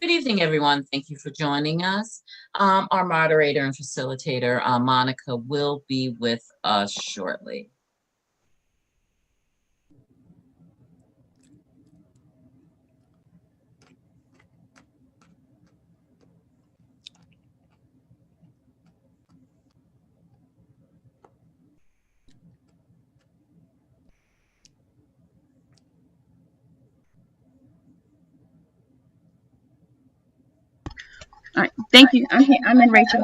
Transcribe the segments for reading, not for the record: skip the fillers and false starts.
Good evening, everyone. Thank you for joining us. Our moderator and facilitator, Monica, will be with us shortly. All right, thank you. I'm here. I'm in Rachel.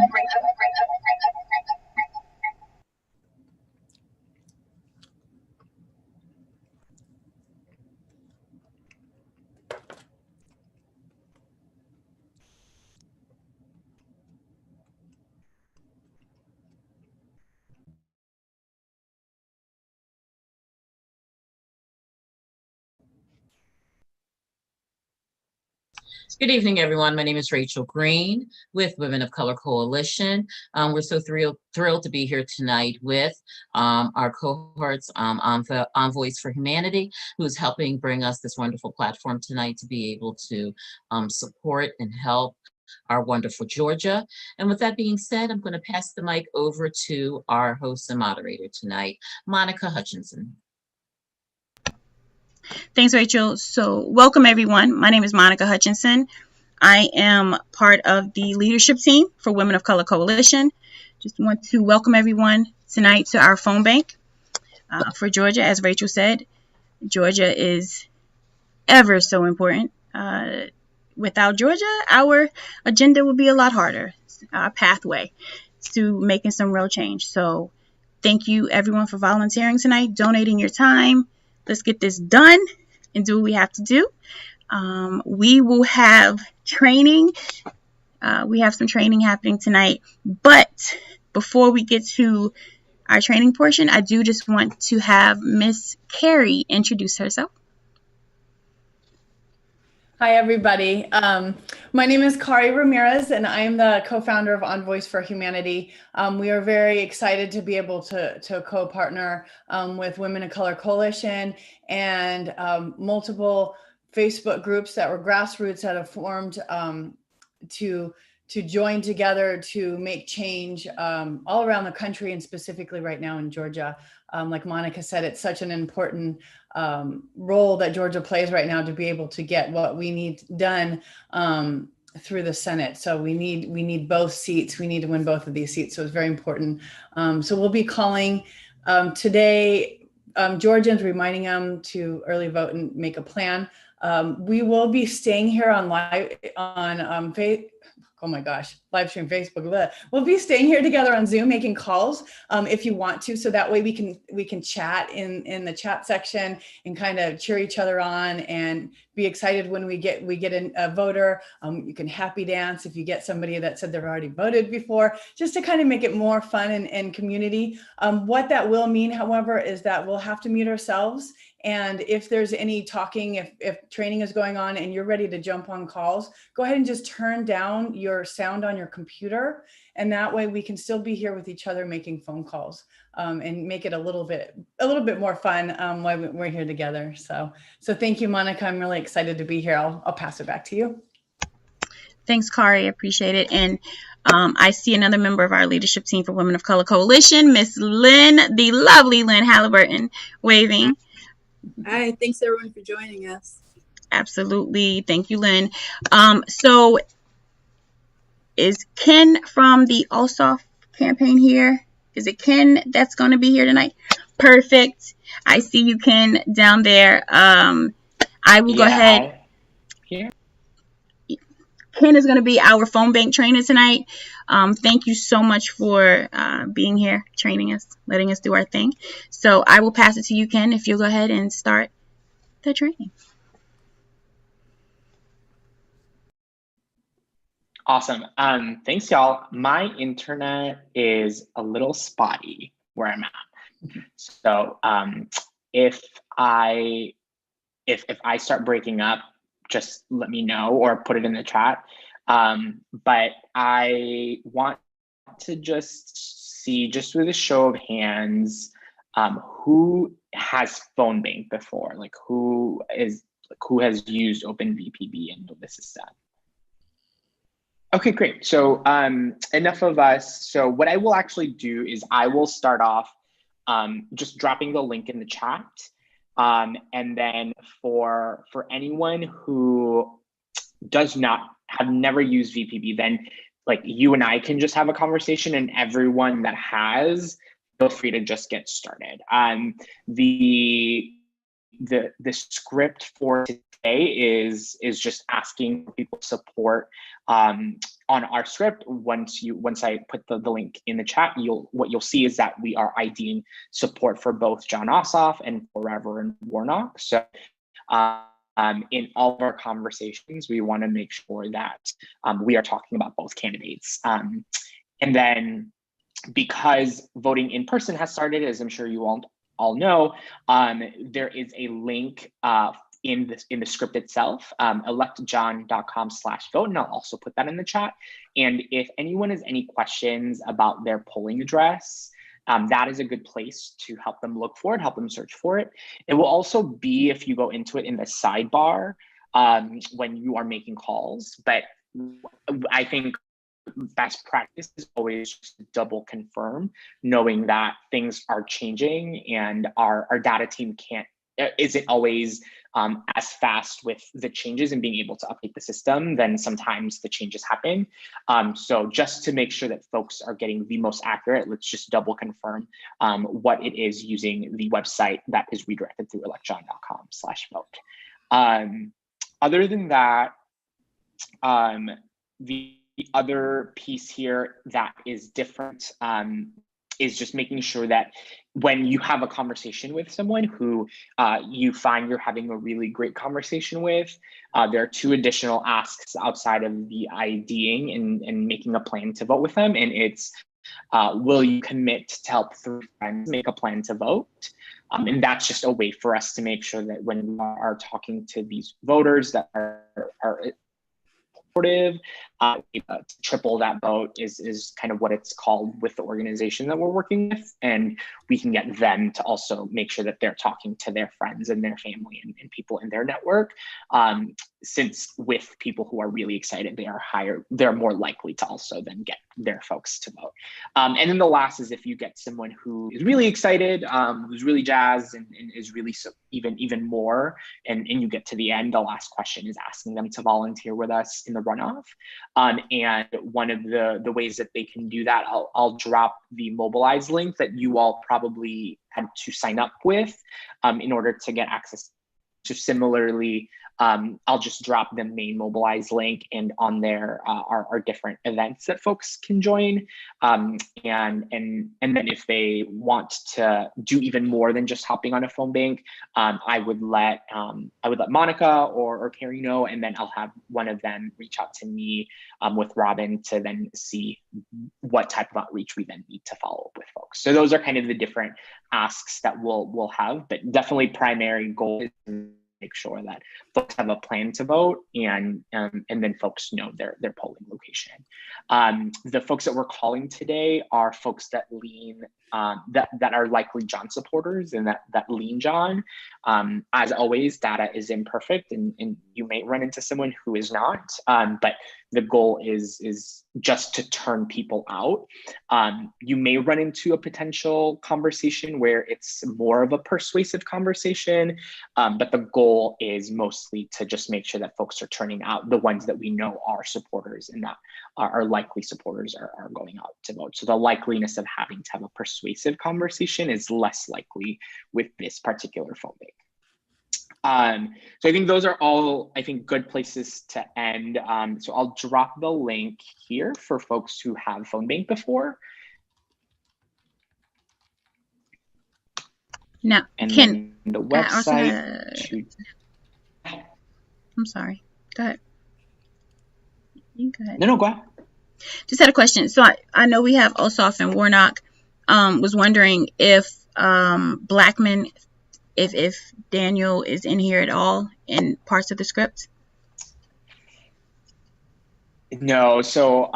Good evening, everyone. My name is Rachel Green with Women of Color Coalition. We're so thrilled to be here tonight with our cohorts, Envoys for Humanity, who's helping bring us this wonderful platform tonight to be able to support and help our wonderful Georgia. And with that being said, I'm going to pass the mic over to our host and moderator tonight, Monica Hutchinson. Thanks, Rachel. So welcome, everyone. My name is Monica Hutchinson. I am part of the leadership team for Women of Color Coalition. Just want to welcome everyone tonight to our phone bank for Georgia. As Rachel said, Georgia is ever so important. Without Georgia, our agenda would be a lot harder, our pathway to making some real change. So thank you, everyone, for volunteering tonight, donating your time. Let's get this done and do what we have to do. We will have training. We have some training happening tonight. But before we get to our training portion, I do just want to have Miss Carrie introduce herself. Hi, everybody. My name is Kari Ramirez, and I am the co-founder of Envoys for Humanity. We are very excited to be able to co-partner with Women of Color Coalition and multiple Facebook groups that were grassroots that have formed to join together to make change all around the country and specifically right now in Georgia. Like Monica said, it's such an important role that Georgia plays right now to be able to get what we need done through the Senate. So we need both seats. We need to win both of these seats. So it's very important. So we'll be calling today Georgians, reminding them to early vote and make a plan. We will be staying here on live on oh my gosh, live stream Facebook. Bleh. We'll be staying here together on Zoom, making calls if you want to. So that way we can chat in the chat section and kind of cheer each other on and be excited when we get a voter. You can happy dance if you get somebody that said they've already voted before, just to kind of make it more fun and community. What that will mean, however, is that we'll have to mute ourselves. And if there's any talking, if training is going on and you're ready to jump on calls, go ahead and just turn down your sound on your computer. And that way we can still be here with each other making phone calls and make it a little bit more fun while we're here together. So thank you, Monica. I'm really excited to be here. I'll pass it back to you. Thanks, Kari. I appreciate it. And I see another member of our leadership team for Women of Color Coalition, Miss Lynn, the lovely Lynn Halliburton, waving. Hi, thanks everyone for joining us. Absolutely. Thank you, Lynn. So is Ken from the Ossoff campaign here? Is it Ken that's going to be here tonight? Perfect. I see you, Ken, down there. I will go ahead. Here. Ken is going to be our phone bank trainer tonight. Thank you so much for being here, training us, letting us do our thing. So I will pass it to you, Ken, if you'll go ahead and start the training. Awesome. Thanks, y'all. My internet is a little spotty where I'm at. So if I start breaking up, just let me know or put it in the chat. But I want to just see, just with a show of hands, who has phone bank before? Like who has used OpenVPB and this is that? Okay, great. So enough of us. So what I will actually do is I will start off just dropping the link in the chat. And then for anyone who have never used VPB, then like you and I can just have a conversation, and everyone that has, feel free to just get started. The script for today is just asking people support on our script. Once I put the link in the chat, what you'll see is that we are IDing support for both John Ossoff and for Reverend Warnock. So in all of our conversations, we want to make sure that we are talking about both candidates. And then because voting in person has started, as I'm sure you all know, there is a link in the script itself, electjohn.com/vote, and I'll also put that in the chat. And if anyone has any questions about their polling address, that is a good place to help them look for it, help them search for it. It will also be, if you go into it, in the sidebar when you are making calls. But I think best practice is always just double confirm, knowing that things are changing and our data team isn't always as fast with the changes and being able to update the system. Then sometimes the changes happen. So just to make sure that folks are getting the most accurate, let's just double confirm what it is using the website that is redirected through electjohn.com/vote. Other than that, the other piece here that is different is just making sure that when you have a conversation with someone who you find you're having a really great conversation with, there are 2 additional asks outside of the IDing and making a plan to vote with them. And it's, will you commit to help 3 friends make a plan to vote? And that's just a way for us to make sure that when we are talking to these voters that are supportive, triple that vote is kind of what it's called with the organization that we're working with. And we can get them to also make sure that they're talking to their friends and their family and people in their network. Since with people who are really excited, they're more likely to also then get their folks to vote. And then the last is if you get someone who is really excited, who's really jazzed and is really even more, and you get to the end, the last question is asking them to volunteer with us in the runoff. And one of the ways that they can do that, I'll drop the Mobilize link that you all probably had to sign up with in order to get access to. Similarly, I'll just drop the main Mobilize link, and on there are different events that folks can join. And then if they want to do even more than just hopping on a phone bank, I would let Monica or Carrie know, and then I'll have one of them reach out to me with Robin to then see what type of outreach we then need to follow up with folks. So those are kind of the different asks that we'll have, but definitely primary goal is make sure that folks have a plan to vote, and then folks know their polling location. The folks that we're calling today are folks that lean that are likely John supporters and that lean John. As always, data is imperfect, and you may run into someone who is not, but the goal is just to turn people out. You may run into a potential conversation where it's more of a persuasive conversation, but the goal is mostly to just make sure that folks are turning out the ones that we know are supporters and that are likely supporters are going out to vote. So the likeliness of having to have a persuasive conversation is less likely with this particular phone bank. So I think those are all, good places to end. So I'll drop the link here for folks who have phone bank before. Now, and then the website. I'm sorry. Go ahead. You go ahead. No, go ahead. Just had a question. So I know we have Ossoff and Warnock. Was wondering if Blackman, if Daniel is in here at all in parts of the script. No, so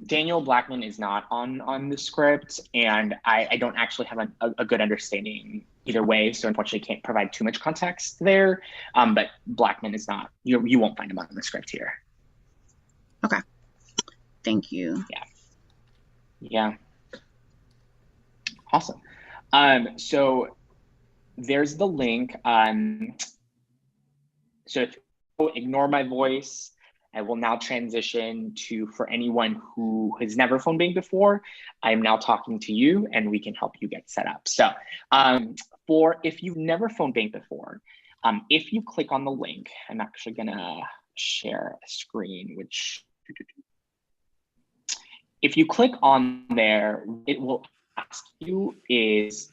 Daniel Blackman is not on the script, and I don't actually have a good understanding either way, so unfortunately can't provide too much context there. But Blackman is not, you won't find him on the script here. Okay. Thank you. Yeah. Awesome. So there's the link. So if you ignore my voice, I will now transition to, for anyone who has never phone banked before, I'm now talking to you and we can help you get set up. So if you've never phone banked before, if you click on the link, I'm actually gonna share a screen, which if you click on there, it will ask you is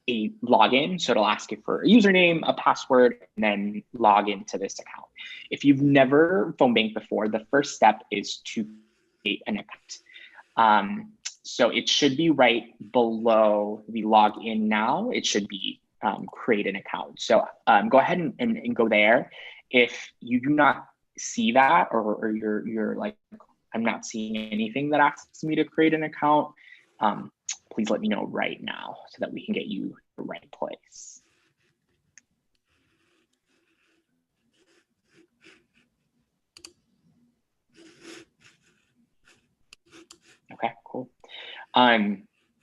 a login. So it'll ask you for a username, a password, and then log into this account. If you've never phone banked before, the first step is to create an account. So it should be right below the login now. It should be create an account. So go ahead and go there. If you do not see that, or you're like, I'm not seeing anything that asks me to create an account, please let me know right now so that we can get you the right place. Okay, cool.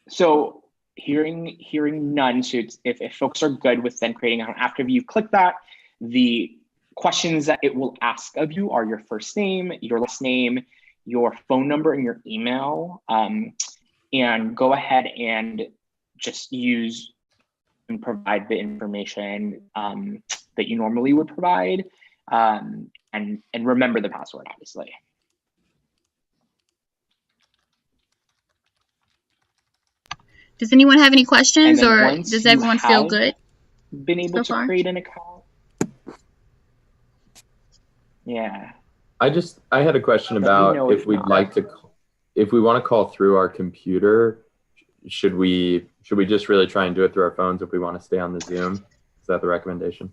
So hearing none, so if folks are good with then creating an account, after you click that, the questions that it will ask of you are your first name, your last name, your phone number, and your email. And go ahead and just use and provide the information that you normally would provide, and remember the password, obviously. Does anyone have any questions, or once does you everyone feel have good been able so to far? create an account? Yeah. I had a question Let me know about if we'd like to, if we want to call through our computer, should we just really try and do it through our phones if we want to stay on the Zoom? Is that the recommendation?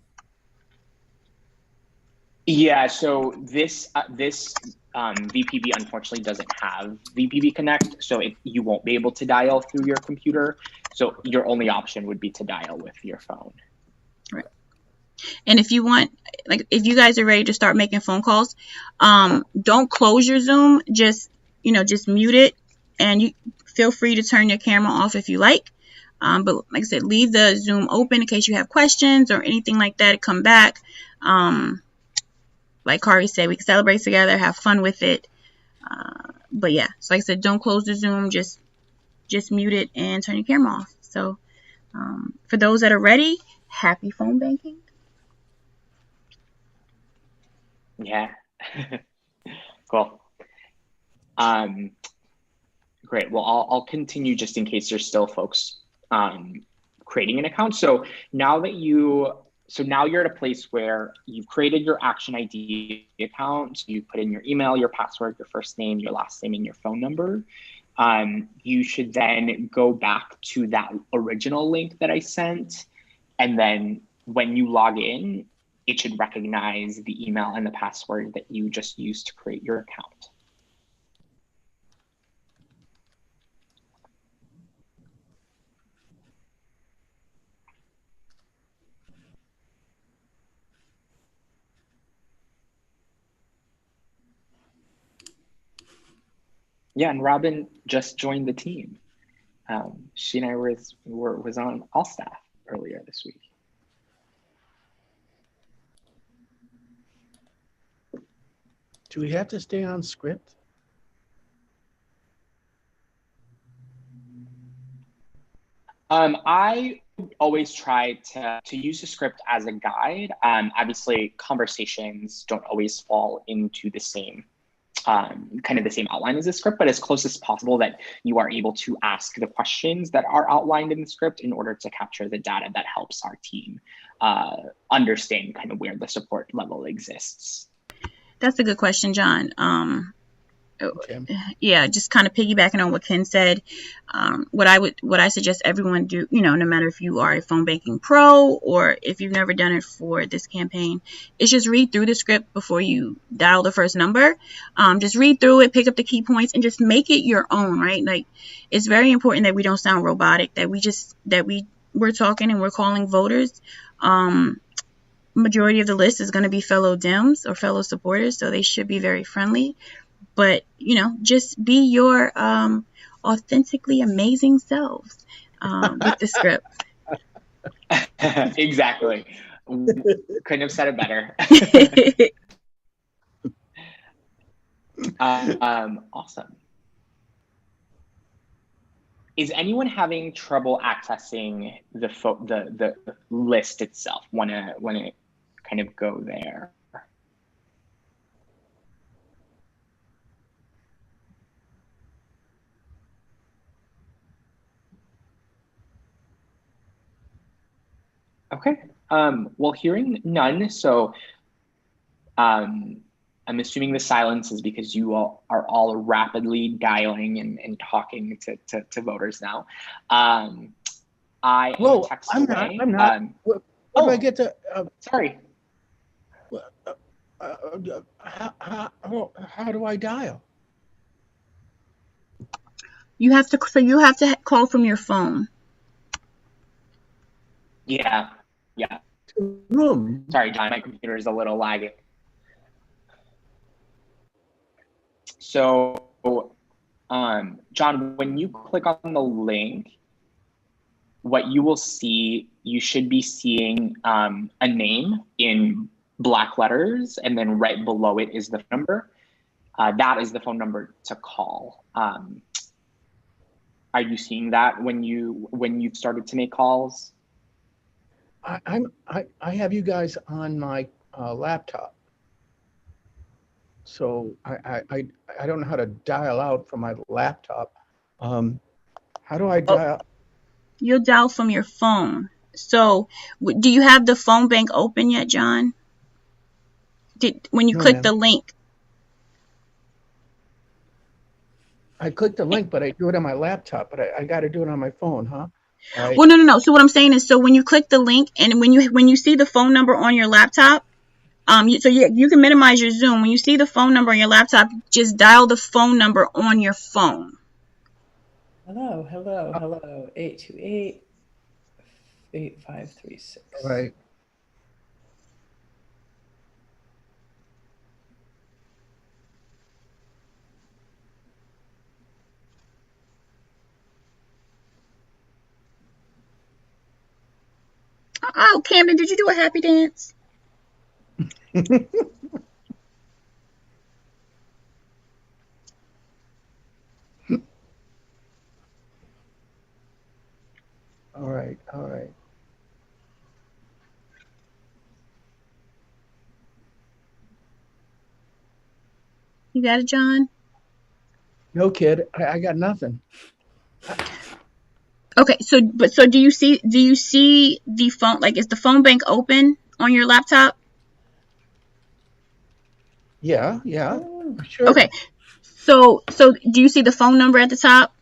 Yeah, so this VPB unfortunately doesn't have VPB Connect, so you won't be able to dial through your computer. So your only option would be to dial with your phone. Right. And if you want, like, if you guys are ready to start making phone calls, don't close your Zoom. Just mute it, and you feel free to turn your camera off if you like. But like I said, leave the Zoom open in case you have questions or anything like that. Come back. Like Kari said, we can celebrate together, have fun with it. But yeah, so like I said, don't close the Zoom. Just mute it and turn your camera off. So for those that are ready, happy phone banking. Yeah. Cool. Great. Well, I'll continue just in case there's still folks creating an account. So now you're at a place where you've created your Action ID account. You put in your email, your password, your first name, your last name, and your phone number. You should then go back to that original link that I sent. And then when you log in, it should recognize the email and the password that you just used to create your account. Yeah, and Robin just joined the team. She and I was on all staff earlier this week. Do we have to stay on script? I always try to use the script as a guide. Obviously, conversations don't always fall into the same kind of the same outline as the script, but as close as possible that you are able to ask the questions that are outlined in the script in order to capture the data that helps our team understand kind of where the support level exists. That's a good question, John. Okay. Yeah, just kind of piggybacking on what Ken said. What I suggest everyone do, no matter if you are a phone banking pro or if you've never done it for this campaign, is just read through the script before you dial the first number. Just read through it, pick up the key points, and just make it your own, right? Like, it's very important that we don't sound robotic, that we're talking and we're calling voters. Majority of the list is going to be fellow Dems or fellow supporters, so they should be very friendly. But, just be your authentically amazing selves with the script. Exactly. Couldn't have said it better. Awesome. Is anyone having trouble accessing the list itself when it kind of go there? Okay. Well, hearing none, so I'm assuming the silence is because you all are all rapidly dialing and talking to voters now. I Whoa, text I'm away. not. I'm not. What do I get to? Sorry. How do I dial? You have to call from your phone. Yeah. Room. Sorry, John, my computer is a little laggy. So, John, when you click on the link, what you will see, you should be seeing a name in black letters, and then right below it is the phone number. That is the phone number to call. Are you seeing that when you've started to make calls? I have you guys on my laptop, so I don't know how to dial out from my laptop. How do I dial? You'll dial from your phone. So, do you have the phone bank open yet, John? When you click the link? I clicked the link, but I do it on my laptop. But I got to do it on my phone, huh? Well, no. So what I'm saying is, so when you click the link and when you see the phone number on your laptop, you can minimize your Zoom. When you see the phone number on your laptop, just dial the phone number on your phone. Hello. 828-8536. Right. Oh, Camden, did you do a happy dance? All right. You got it, John? No, kid, I got nothing. Okay, so do you see the phone, like, is the phone bank open on your laptop? Yeah, sure. Okay, so do you see the phone number at the top?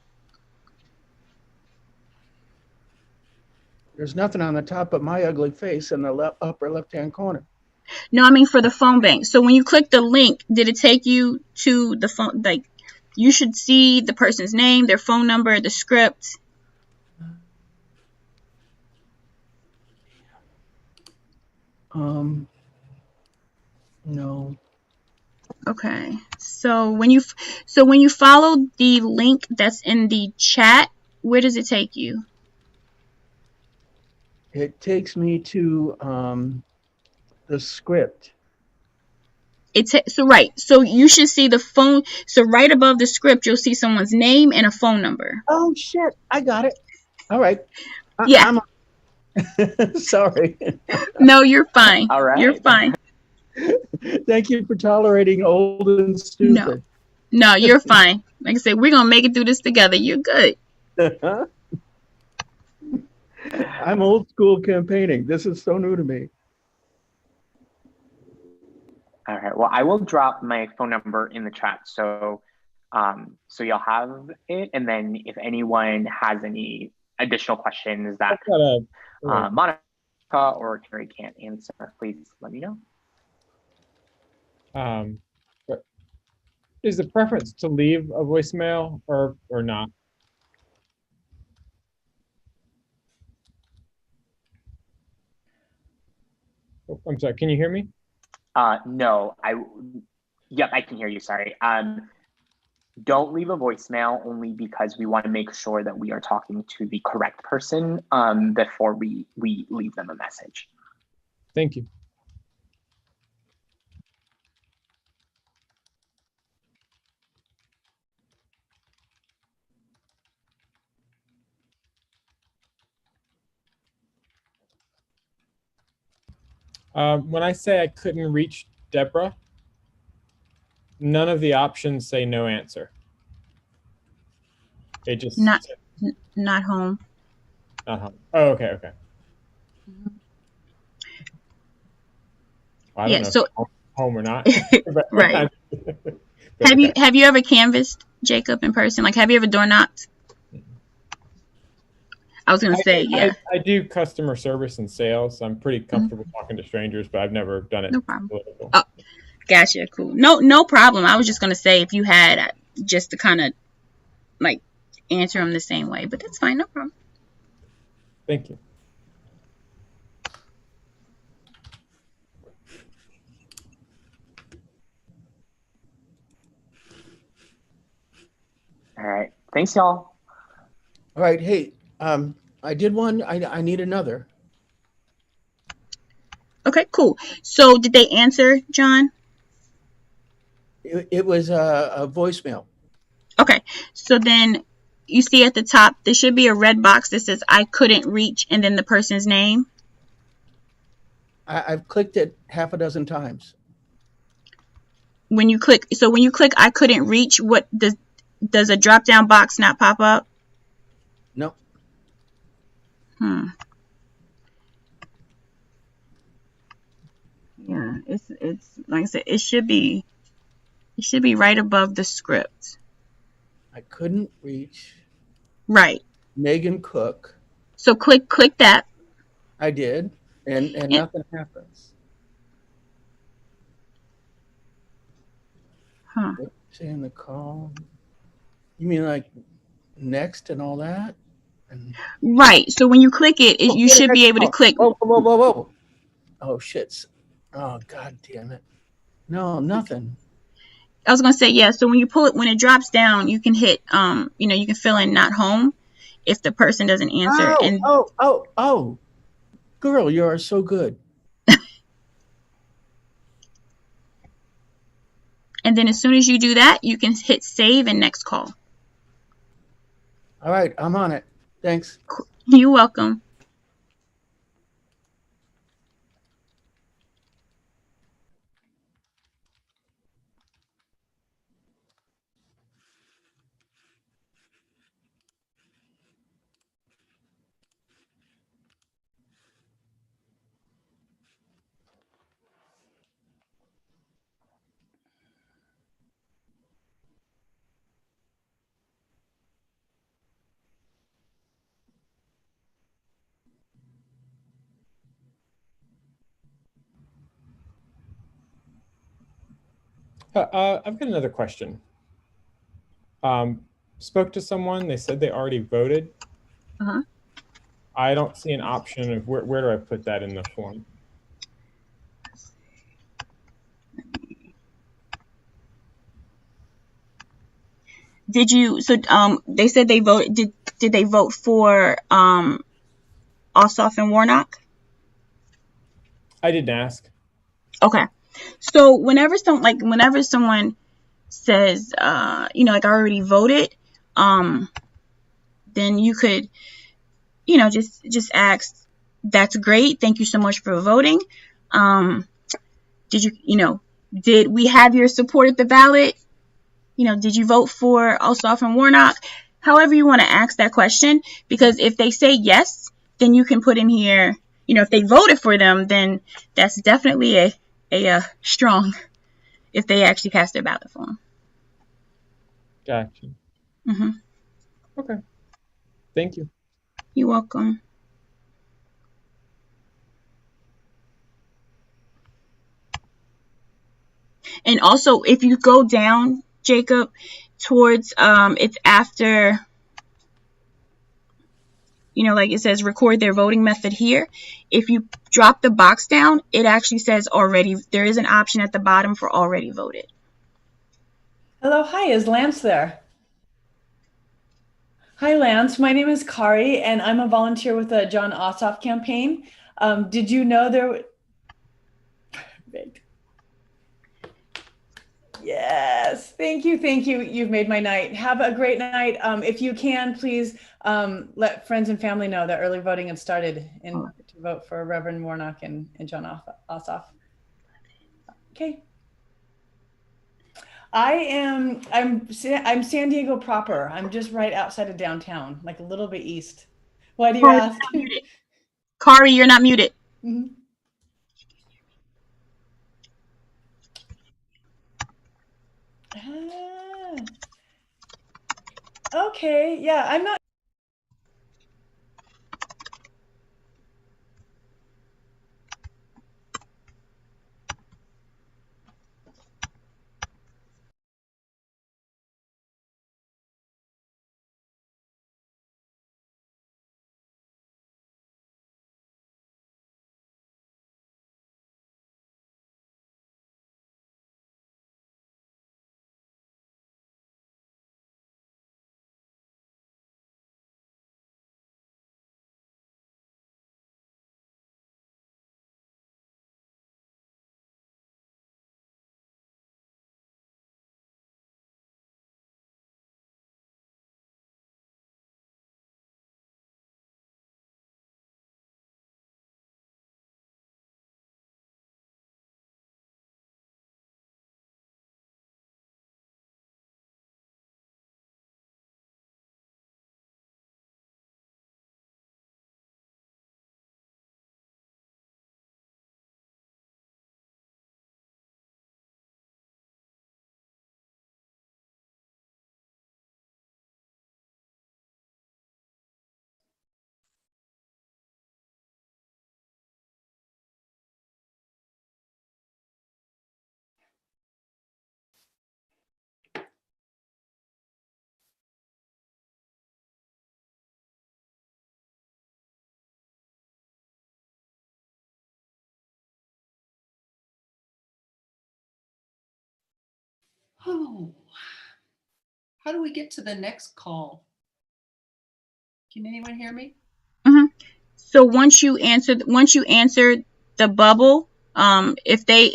There's nothing on the top but my ugly face in the upper left-hand corner. No, I mean for the phone bank. So when you click the link, did it take you to the phone? Like, you should see the person's name, their phone number, the script. No. Okay. So when you follow the link that's in the chat, where does it take you? It takes me to the script. So you should see the phone. So right above the script, you'll see someone's name and a phone number. Oh shit! I got it. All right. Yeah. I'm sorry. No, you're fine. All right. You're fine. Thank you for tolerating old and stupid. No, you're fine. Like I said, we're gonna make it through this together. You're good. I'm old school campaigning. This is so new to me. All right. Well, I will drop my phone number in the chat, so you'll have it. And then if anyone has any additional questions that Monica or Carrie can't answer, please let me know. Is the preference to leave a voicemail or not? Oh, I'm sorry. Can you hear me? No. Yep, I can hear you. Sorry. don't leave a voicemail, only because we want to make sure that we are talking to the correct person before we leave them a message. Thank you. When I say I couldn't reach Deborah, none of the options say no answer. It just Not said not home. not home. Oh, okay, okay. Well, I don't Yeah. know So if home or not. But- right. but Have okay. you ever canvassed Jacob in person? Like, have you ever door knocked? I was gonna say, yeah, I do customer service and sales. I'm pretty comfortable talking to strangers, but I've never done it. no problem. Political. Oh, gotcha, cool. No problem. I was just gonna say if you had just to kind of like answer them the same way, but that's fine, no problem. Thank you. All right. Thanks, y'all. All right. Hey, I did one. I need another. Okay, cool. So did they answer, John? It was a voicemail. Okay, so then you see at the top there should be a red box that says I couldn't reach and then the person's name. I've clicked it half a dozen times. When you click I couldn't reach, what does a drop down box not pop up? No. Yeah, it's like I said, it should be right above the script. I couldn't reach Right. Megan Cook. So click that. I did, and nothing happens. Huh. Saying the call. You mean like next and all that? And Right. So when you click it, you should be able to click. Whoa. Oh shit. Oh god damn it. No, nothing. I was gonna say, yeah, so when you pull it, when it drops down, you can hit you can fill in not home if the person doesn't answer. Oh. Girl, you are so good. And then as soon as you do that, you can hit save and next call. All right, I'm on it. Thanks. You're welcome. I've got another question. Spoke to someone. They said they already voted. Uh-huh. I don't see an option of where do I put that in the form? Did you? So they said they voted. Did they vote for Ossoff and Warnock? I didn't ask. Okay. So whenever someone says like I already voted, then you could just ask, that's great, thank you so much for voting. Did we have your support at the ballot? Did you vote for Ossoff and Warnock? However you want to ask that question, because if they say yes, then you can put in here, if they voted for them, then that's definitely a strong if they actually cast their ballot for them. Gotcha. Mm-hmm. Okay. Thank you. You're welcome. And also, if you go down, Jacob, towards it's after, like it says record their voting method here. If you drop the box down, it actually says already. There is an option at the bottom for already voted. Hello, hi, is Lance there? Hi, Lance. My name is Kari, and I'm a volunteer with the John Ossoff campaign. Did you know there? Yes, thank you, thank you. You've made my night. Have a great night. If you can, please let friends and family know that early voting had started to vote for Reverend Warnock and John Ossoff. Okay. I'm San Diego proper. I'm just right outside of downtown, like a little bit east. Why do you ask? Kari, you're not muted. Mhm. Okay, yeah, I'm not. Oh, how do we get to the next call? Can anyone hear me? Mm-hmm. So once you answer the bubble, if they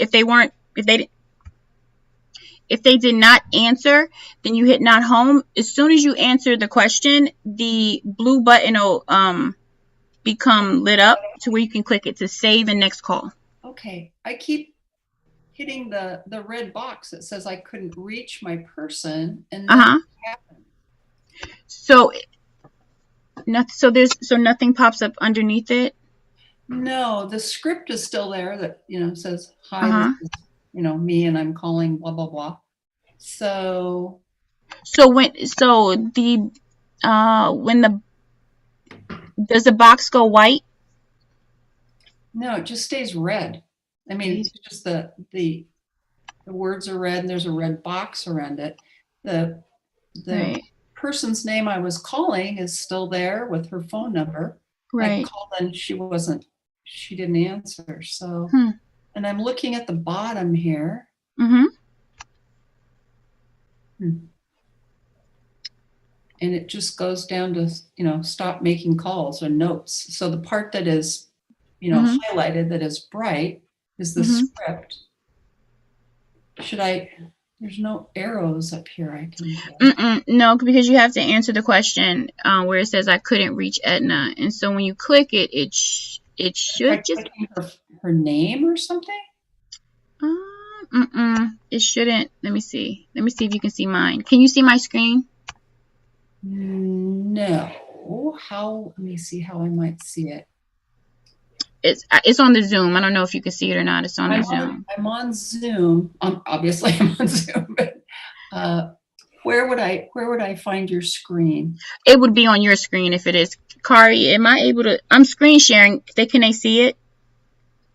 did not answer, then you hit not home. As soon as you answer the question, the blue button will become lit up to where you can click it to save and next call. Okay, I keep hitting the red box that says I couldn't reach my person, and then what happened? So nothing pops up underneath it. No, the script is still there that says hi, this is me, and I'm calling blah blah blah. So when does the box go white? No, it just stays red. I mean, it's just the words are red and there's a red box around it. The person's name I was calling is still there with her phone number. I called and she didn't answer. So, and I'm looking at the bottom here. And it just goes down to, stop making calls or notes. So the part that is, highlighted that is bright is the script. There's no arrows up here I can No, because you have to answer the question where it says I couldn't reach Edna. And so when you click it, it should just her name or something. It shouldn't. Let me see if you can see mine. Can you see my screen? No. Let me see how I might see it. It's on the Zoom. I don't know if you can see it or not. It's on the Zoom. I'm on Zoom. Obviously I'm on Zoom, but where would I find your screen? It would be on your screen if it is. Kari, am I able to? I'm screen sharing. Can they see it?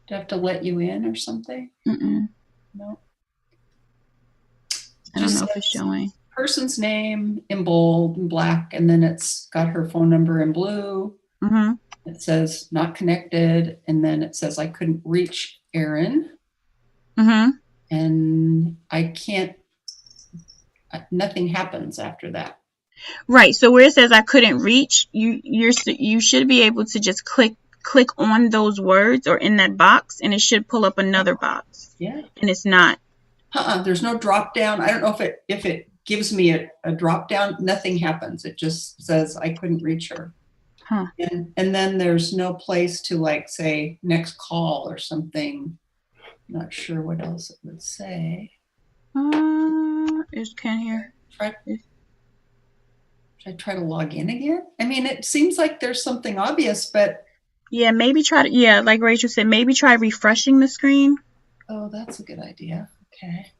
Do I have to let you in or something? No. I don't know if it's showing. Person's name in bold and black, and then it's got her phone number in blue. It says not connected, and then it says I couldn't reach Erin. And I can't nothing happens after that. Right. So where it says I couldn't reach, you should be able to just click on those words or in that box, and it should pull up another box. Yeah. And it's not. There's no drop down. I don't know if it gives me a drop down. Nothing happens. It just says I couldn't reach her. Huh. And then there's no place to like say next call or something. Not sure what else it would say. Is Ken here? Should I try to log in again? I mean, it seems like there's something obvious, but yeah, maybe try to, yeah, like Rachel said, maybe try refreshing the screen. oh, that's a good idea. Okay.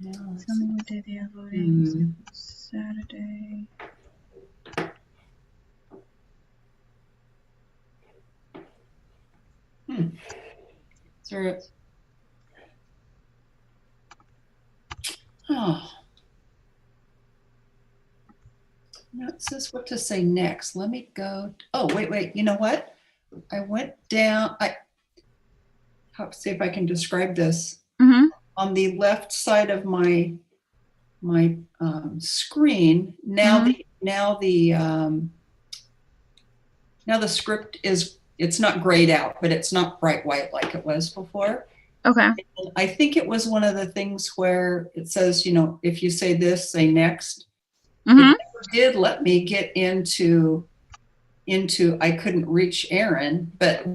Tell me what day they are voting. Saturday. Is there a... Oh. No, it says what to say next. Let me go. Oh, wait. You know what? I went down. Let's see if I can describe this. Mm-hmm. On the left side of my screen, now the script it's not grayed out, but it's not bright white like it was before. Okay. And I think it was one of the things where it says, if you say this, say next. Mm-hmm. It never did let me get into I couldn't reach Aaron, but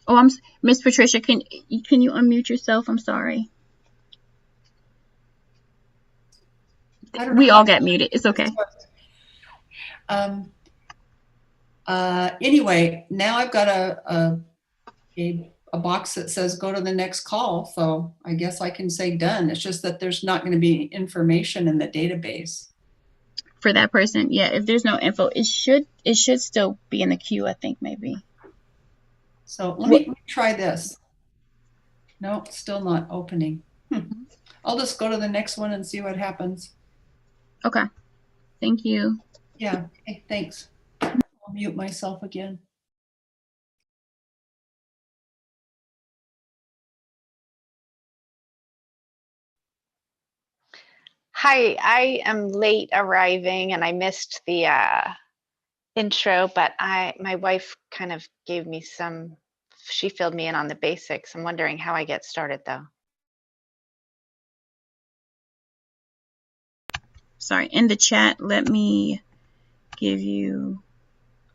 oh, Miss Patricia, can you unmute yourself? I'm sorry. We all got muted. It's okay. Anyway, now I've got a box that says go to the next call. So I guess I can say done. It's just that there's not going to be information in the database. For that person, yeah. If there's no info, it should still be in the queue, I think, maybe. So let me try this. No, still not opening. I'll just go to the next one and see what happens. Okay. Thank you. Yeah. Hey, thanks. I'll mute myself again. Hi, I am late arriving and I missed the intro, but my wife kind of gave me she filled me in on the basics. I'm wondering how I get started though. Sorry, in the chat, let me give you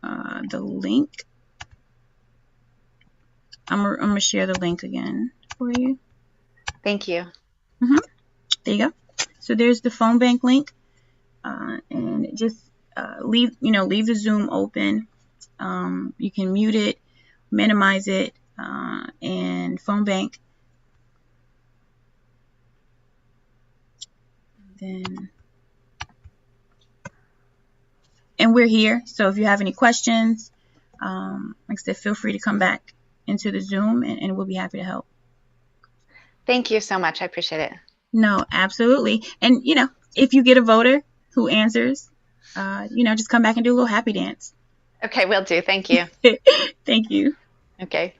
the link. I'm gonna share the link again for you. Thank you. Mm-hmm. There you go. So there's the phone bank link, and just leave the Zoom open. You can mute it, minimize it, and phone bank. And we're here. So if you have any questions, like I said, feel free to come back into the Zoom, and we'll be happy to help. Thank you so much. I appreciate it. No, absolutely. And, if you get a voter who answers, just come back and do a little happy dance. Okay, will do. Thank you. Thank you. Okay.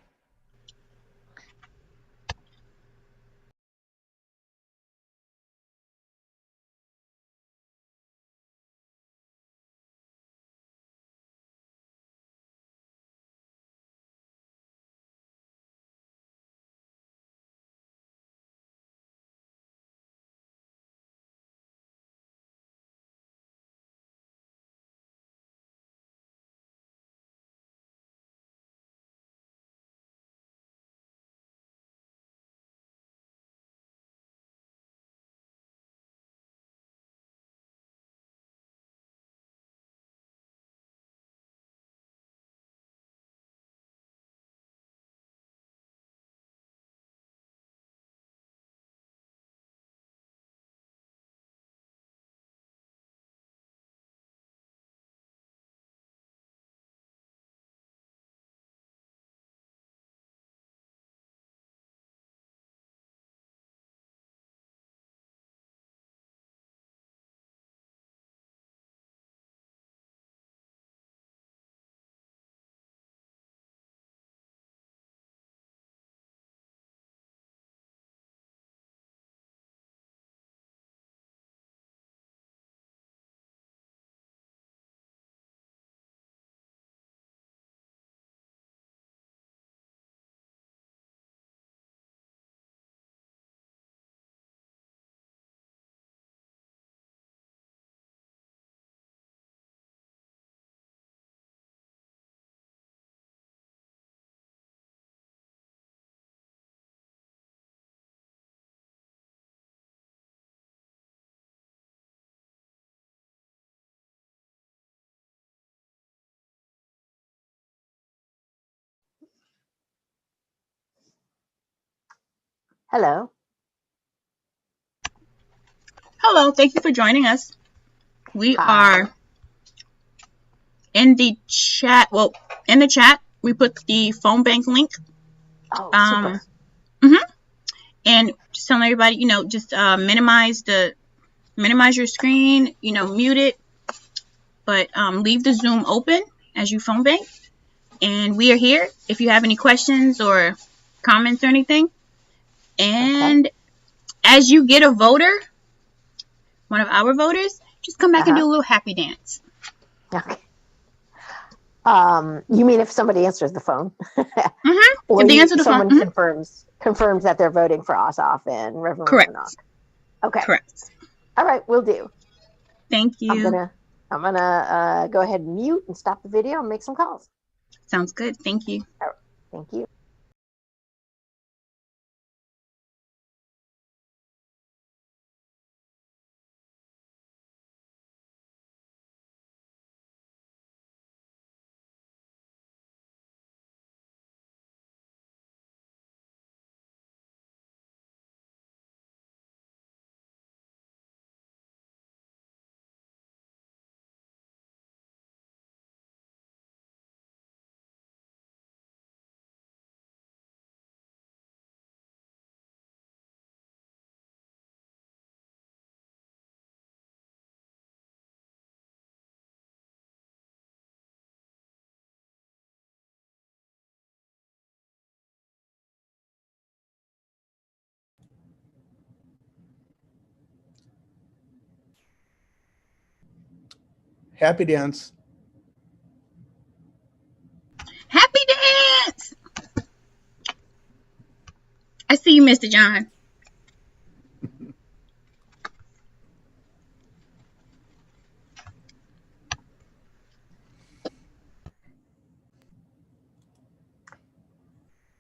Hello. Hello, thank you for joining us. We Hi. are in the chat. Well, in the chat, we put the phone bank link. Oh, super. And just telling everybody, just minimize your screen, mute it, but leave the Zoom open as you phone bank. And we are here if you have any questions or comments or anything. And as you get a voter, one of our voters, just come back and do a little happy dance. Okay. You mean if somebody answers the phone? Or if they answer the someone phone, confirms that they're voting for Ossoff and Reverend correct. Warnock. Okay. Correct. All right, we'll do. Thank you. I'm gonna go ahead and mute and stop the video and make some calls. Sounds good. Thank you. All right. Thank you. Happy dance. Happy dance! I see you, Mr. John.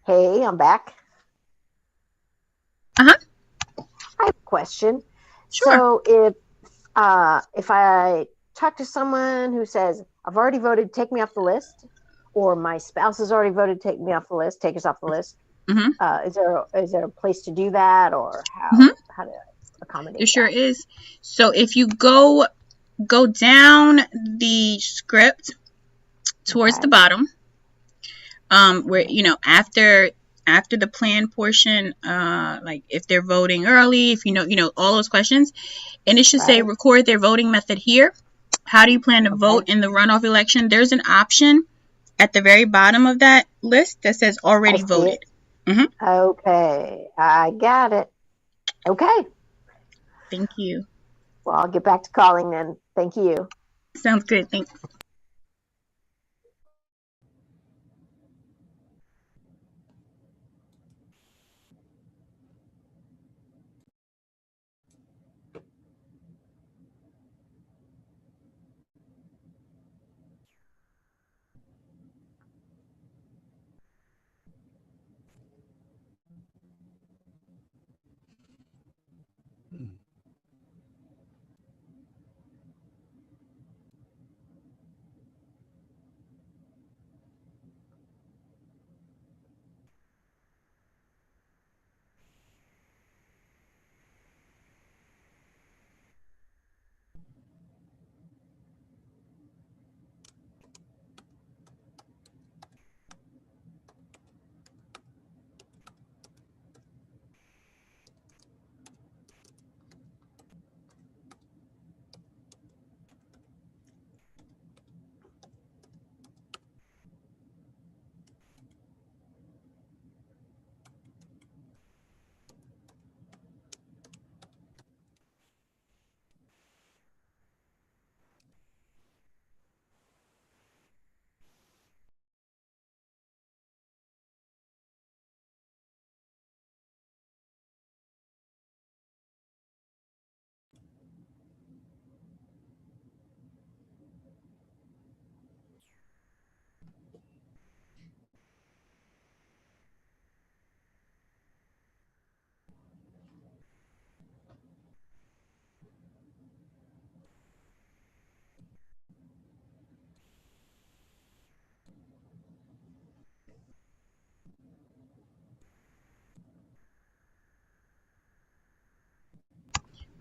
Hey, I'm back. I have a question. Sure. So if I talk to someone who says, I've already voted, take me off the list, or my spouse has already voted, take me off the list, take us off the list, is there a place to do that, or how to accommodate There sure is. So if you go down the script towards the bottom, where after the plan portion, like if they're voting early, if all those questions, and it should say record their voting method here. How do you plan to vote in the runoff election? There's an option at the very bottom of that list that says already voted. Okay, I got it. Okay. Thank you. Well, I'll get back to calling then. Thank you. Sounds good. Thanks.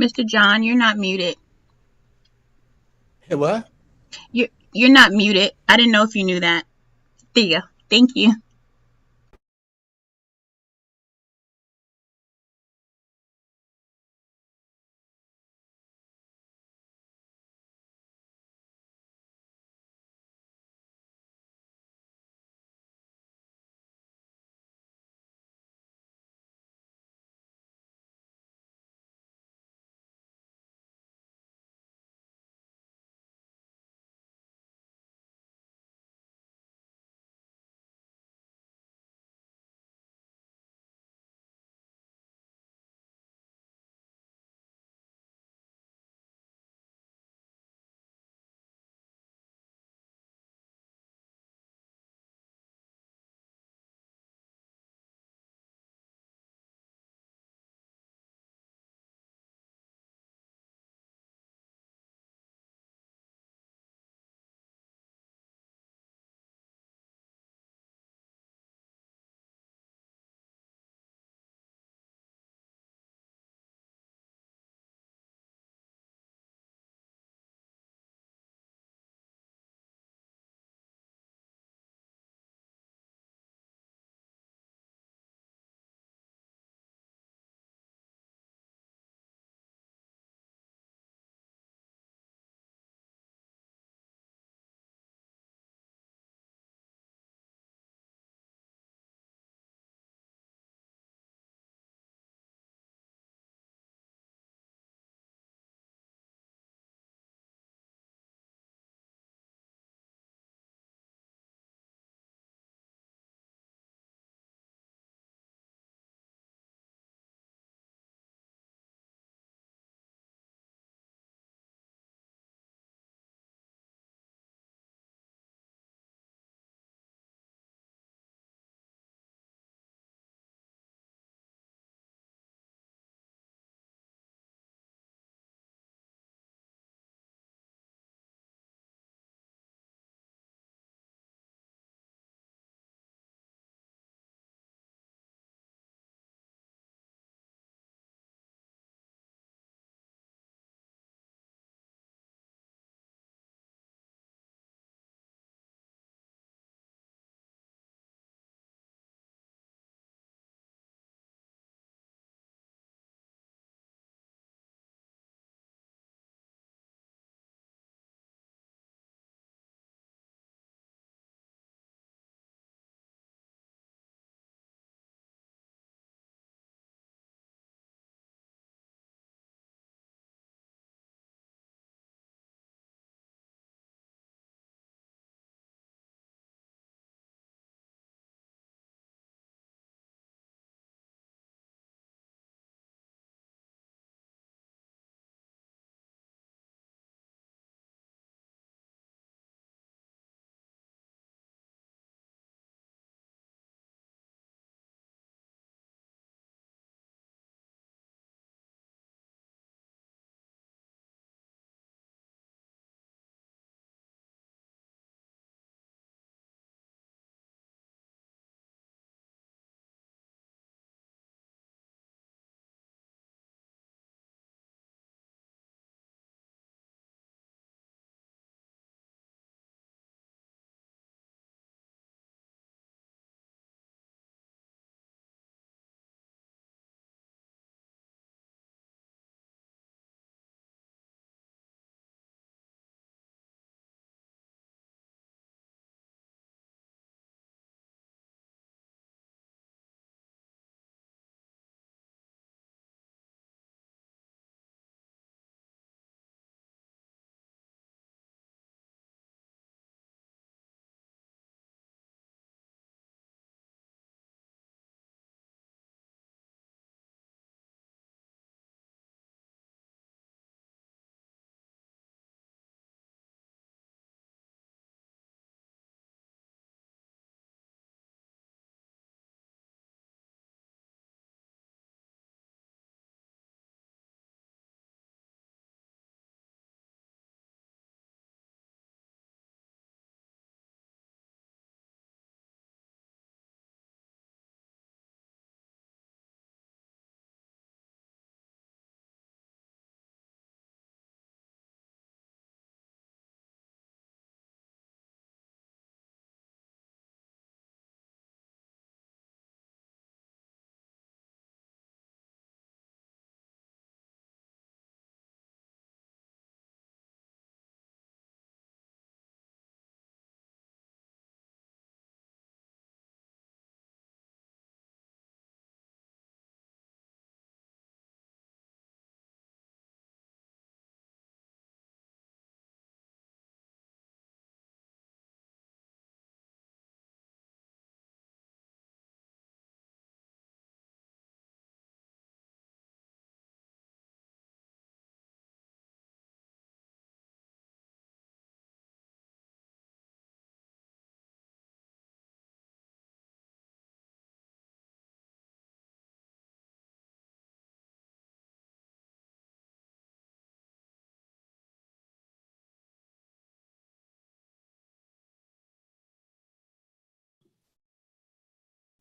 Mr. John, you're not muted. Hey, what? You're not muted. I didn't know if you knew that. There you go. Thank you.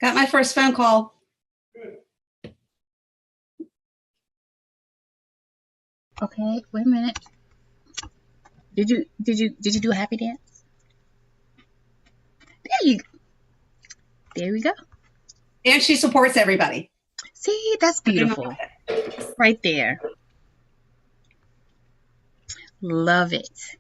Got my first phone call. Okay, wait a minute. Did you do a happy dance? There we go. And she supports everybody. See, that's beautiful. Right there. Love it.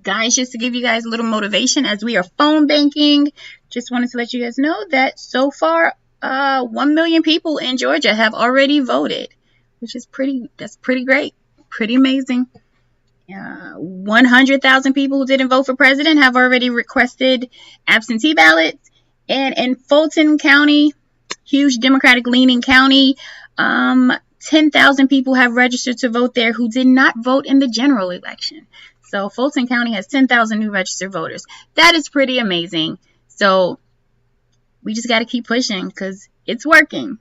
guys, just to give you guys a little motivation as we are phone banking, just wanted to let you guys know that so far 1 million people in Georgia have already voted, which is that's pretty great, pretty amazing. 100,000 people who didn't vote for president have already requested absentee ballots. And in Fulton County, huge Democratic leaning county, 10,000 people have registered to vote there who did not vote in the general election. So Fulton County has 10,000 new registered voters. That is pretty amazing. So we just got to keep pushing because it's working.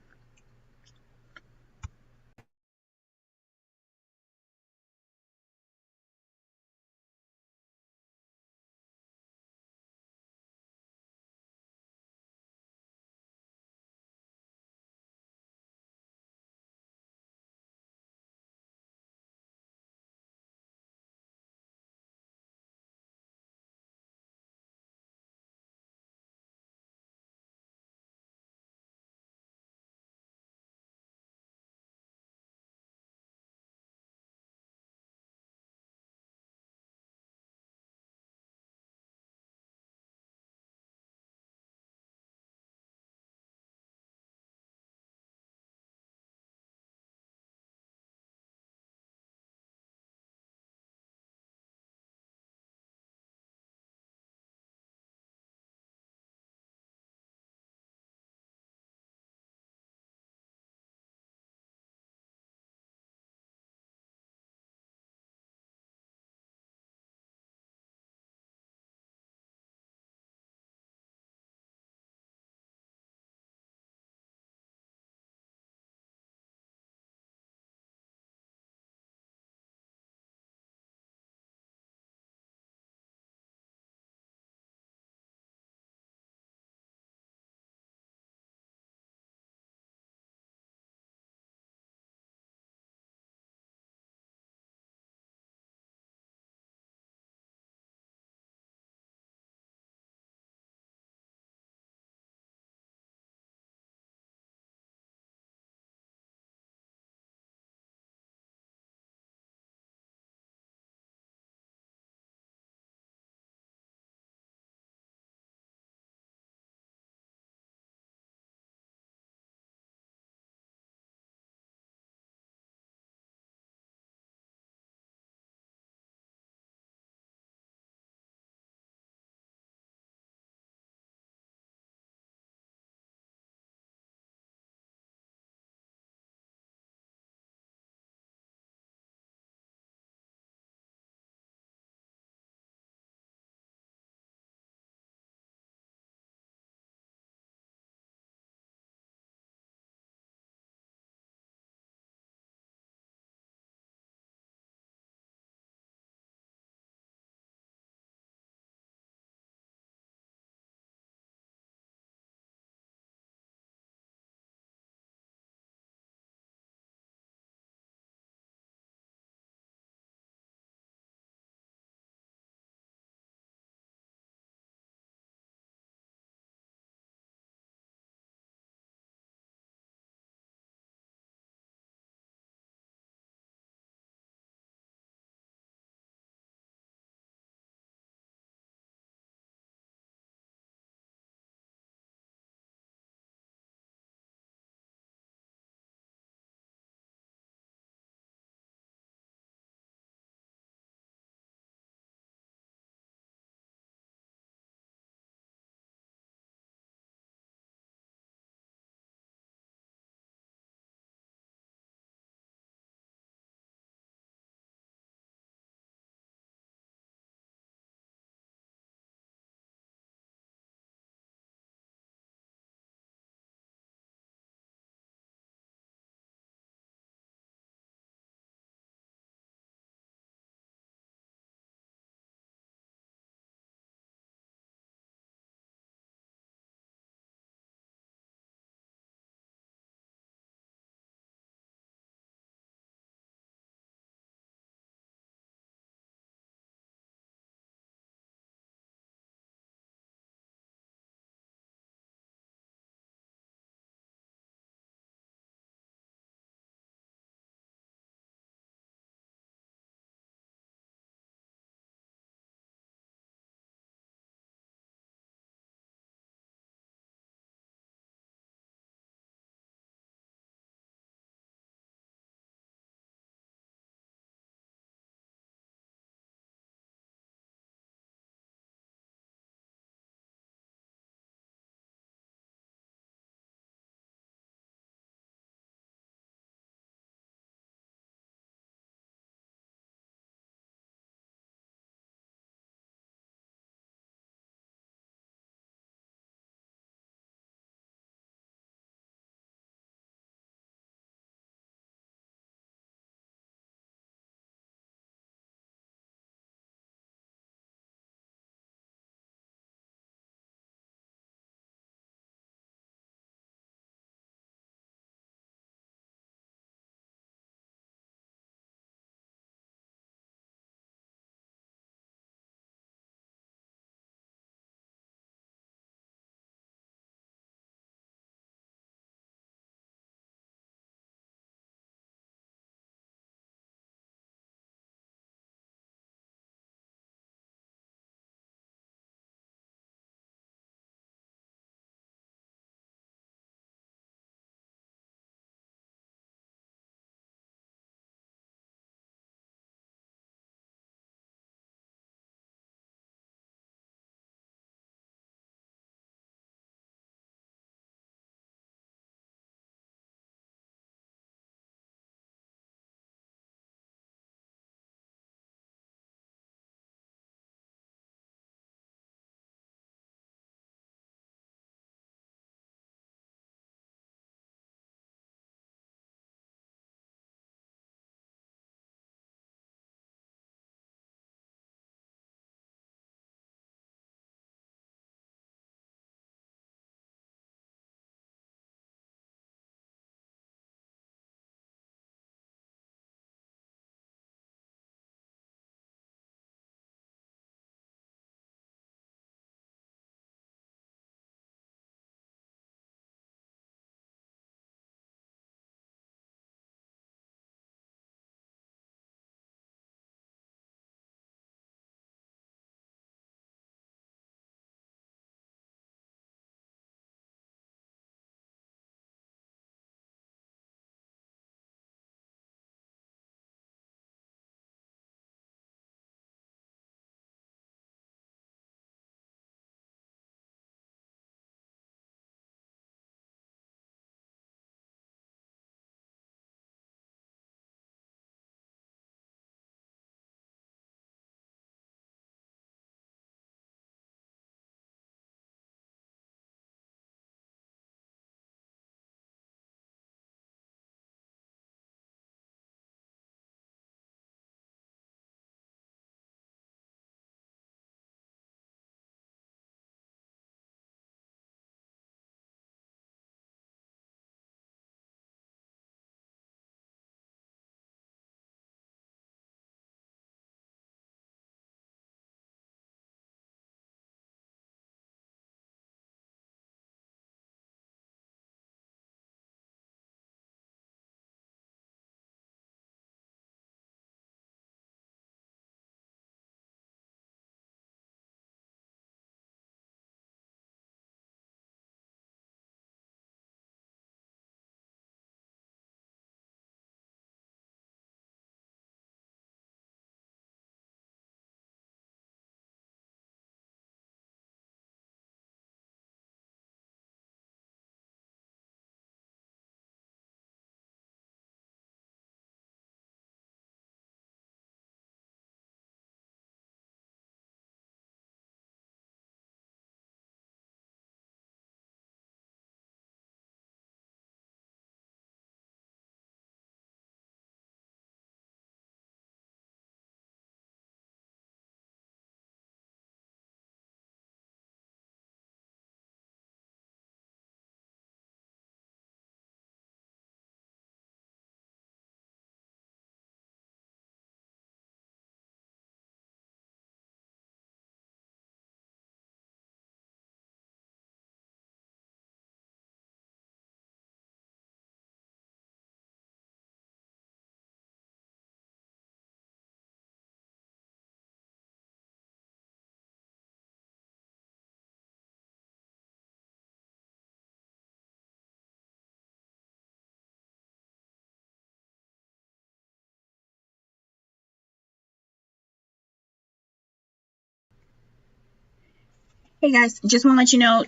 Hey guys, just want to let you know,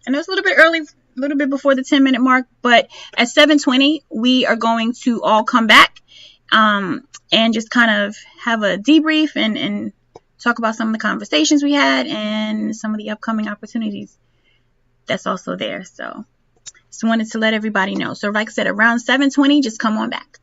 I know it's a little bit early, a little bit before the 10-minute mark, but at 7:20, we are going to all come back and just kind of have a debrief and talk about some of the conversations we had and some of the upcoming opportunities that's also there. So just wanted to let everybody know. So like I said, around 7:20, just come on back.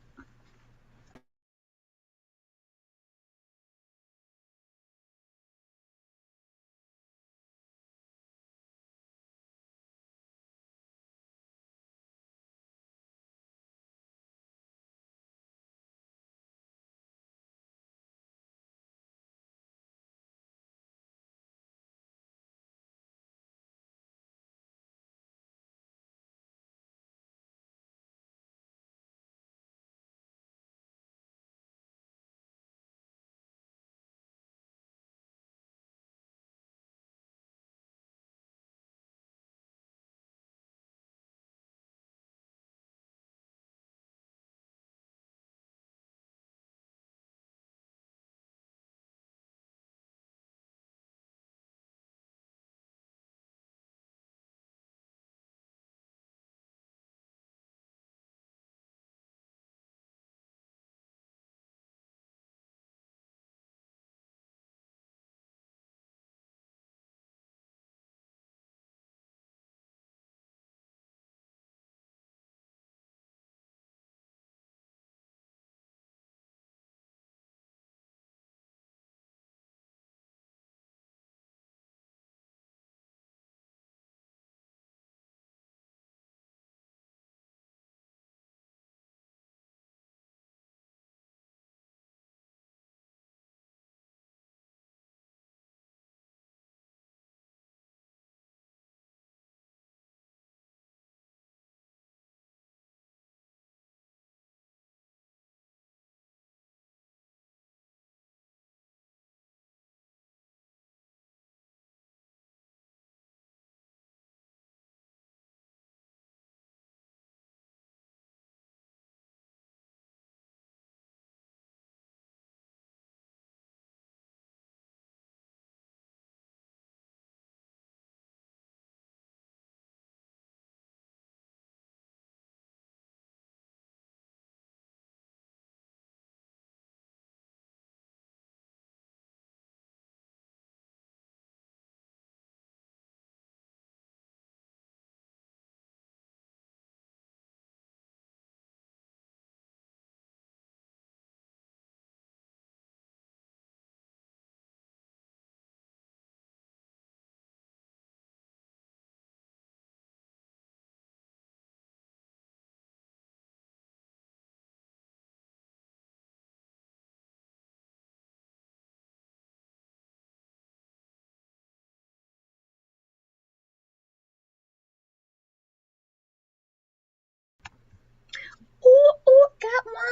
Ooh, got one.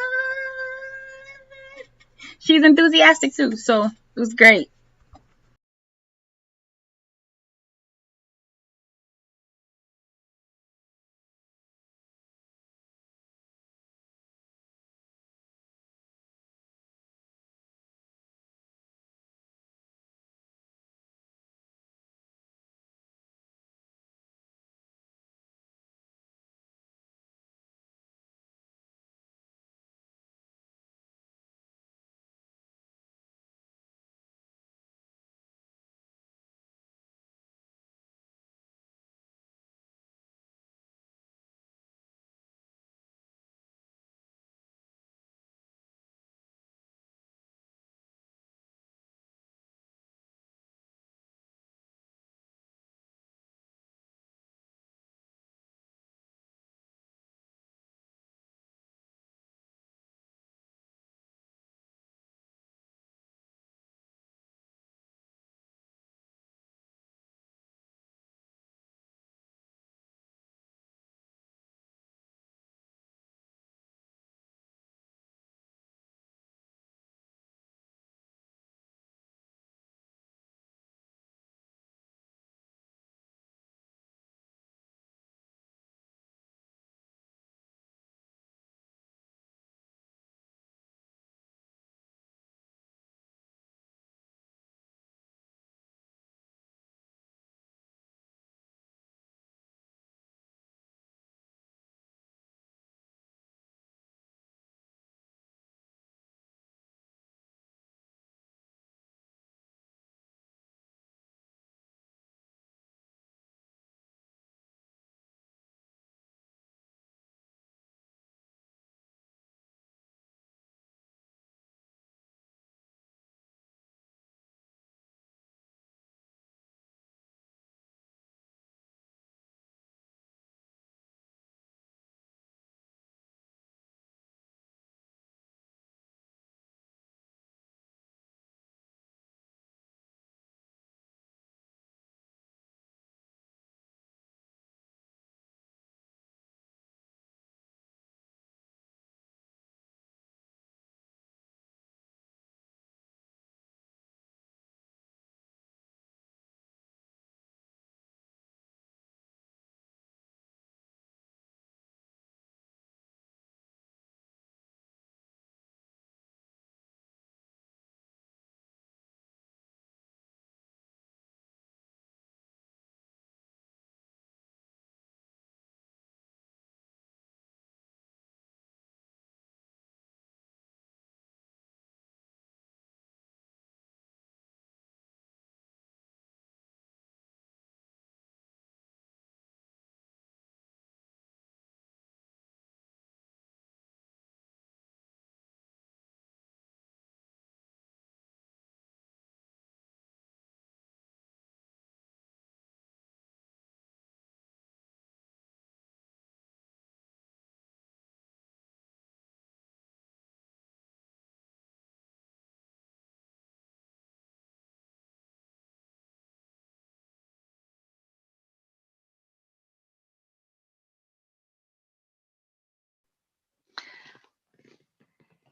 She's enthusiastic too, so it was great.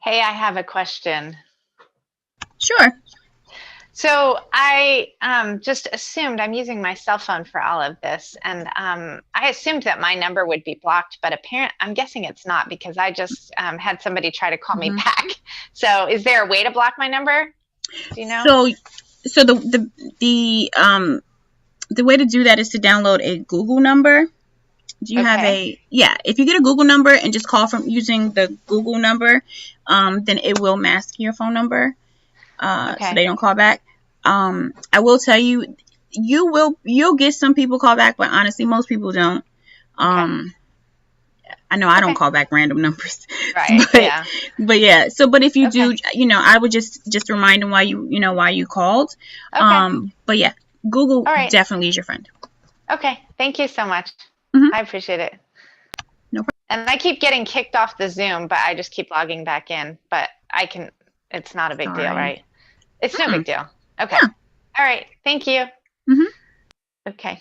Hey, I have a question. Sure. So I just assumed I'm using my cell phone for all of this, and I assumed that my number would be blocked, but I'm guessing it's not because I just had somebody try to call me back. So is there a way to block my number? Do you know? So the way to do that is to download a Google number. Do you have if you get a Google number and just call from using the Google number, then it will mask your phone number, so they don't call back. I will tell you, you'll get some people call back, but honestly, most people don't. I know I don't call back random numbers, right? But if you do, I would just remind them why you called. But yeah, Google definitely is your friend. Okay, thank you so much. I appreciate it. No problem. And I keep getting kicked off the Zoom, but I just keep logging back in. But it's not a big deal, right? It's no big deal. Okay. Yeah. All right. Thank you. Okay.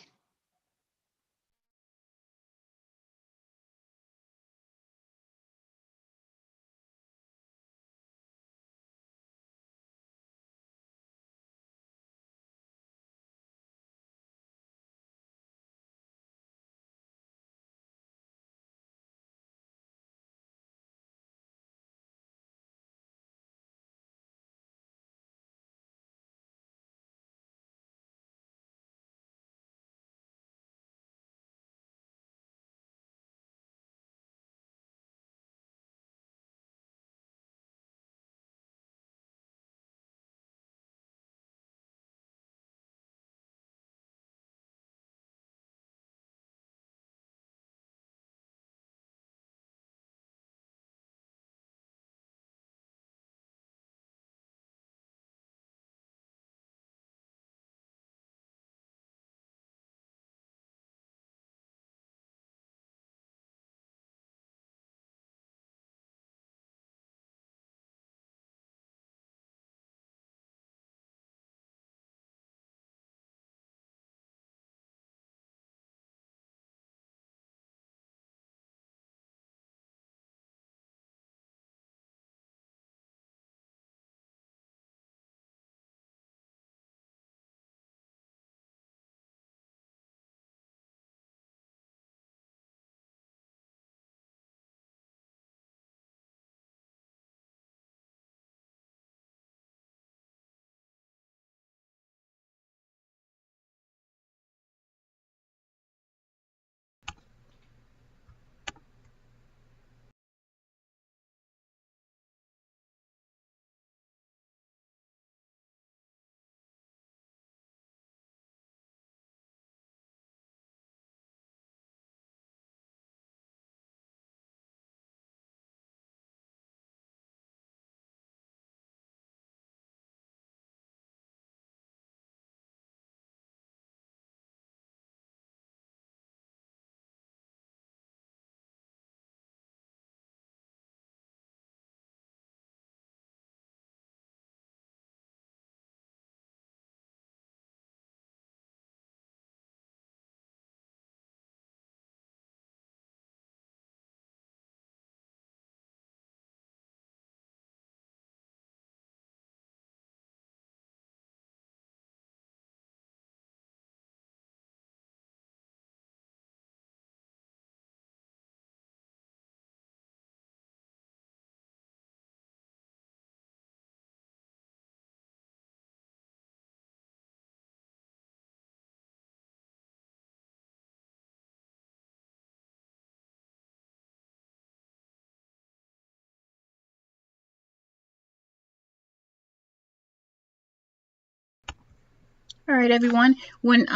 All right, everyone. When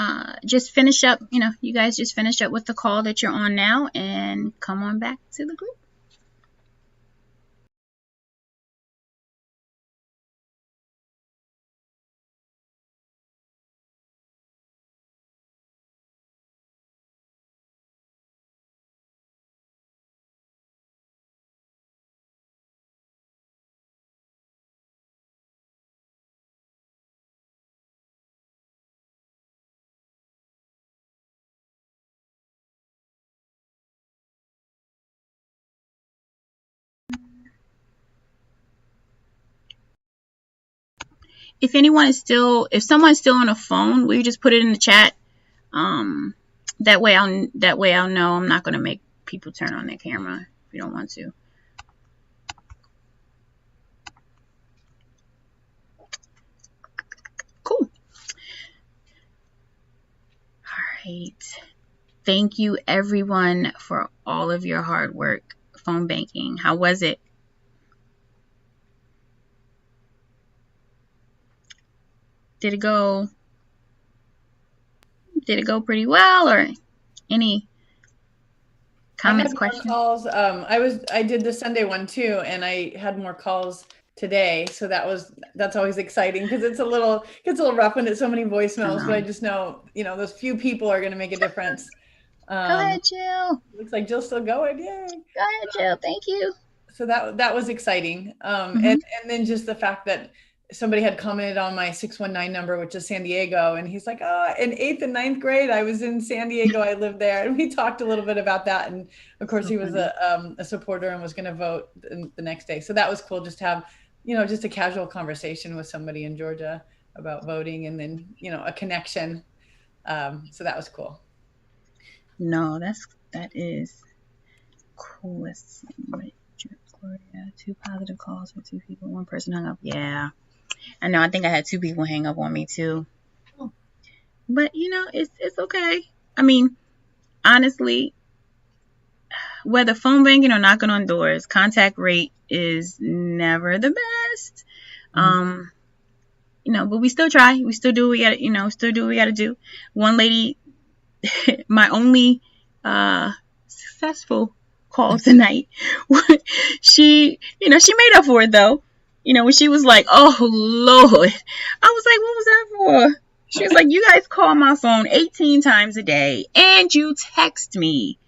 just finish up, you guys just finish up with the call that you're on now and come on back to the group. if someone's still on a phone, will you just put it in the chat? That way I'll know. I'm not going to make people turn on their camera if you don't want to. Cool. All right. Thank you everyone for all of your hard work phone banking. How was it? Did it go pretty well, or any comments, questions? Calls. I did the Sunday one too, and I had more calls today, so that's always exciting because gets a little rough when it's so many voicemails. But I just know, those few people are going to make a difference. Go ahead, Jill. Looks like Jill's still going. Yay! Go ahead, Jill. Thank you. So that was exciting. And then just the fact that somebody had commented on my 619 number, which is San Diego. And he's like, oh, in 8th and 9th grade, I was in San Diego. I lived there. And we talked a little bit about that. And of course, he was a supporter and was going to vote the next day. So that was cool just to have, just a casual conversation with somebody in Georgia about voting, and then, a connection. So that was cool. No, that is cool. Let's see. Gloria, 2 positive calls for 2 people. 1 person hung up. Yeah. I know. I think I had 2 people hang up on me too. But it's okay. I mean, honestly, whether phone banking or knocking on doors, contact rate is never the best. But we still try. We still do what we gotta do. One lady, my only successful call tonight, she made up for it though. When she was like, oh Lord, I was like, what was that for? She was like, you guys call my phone 18 times a day and you text me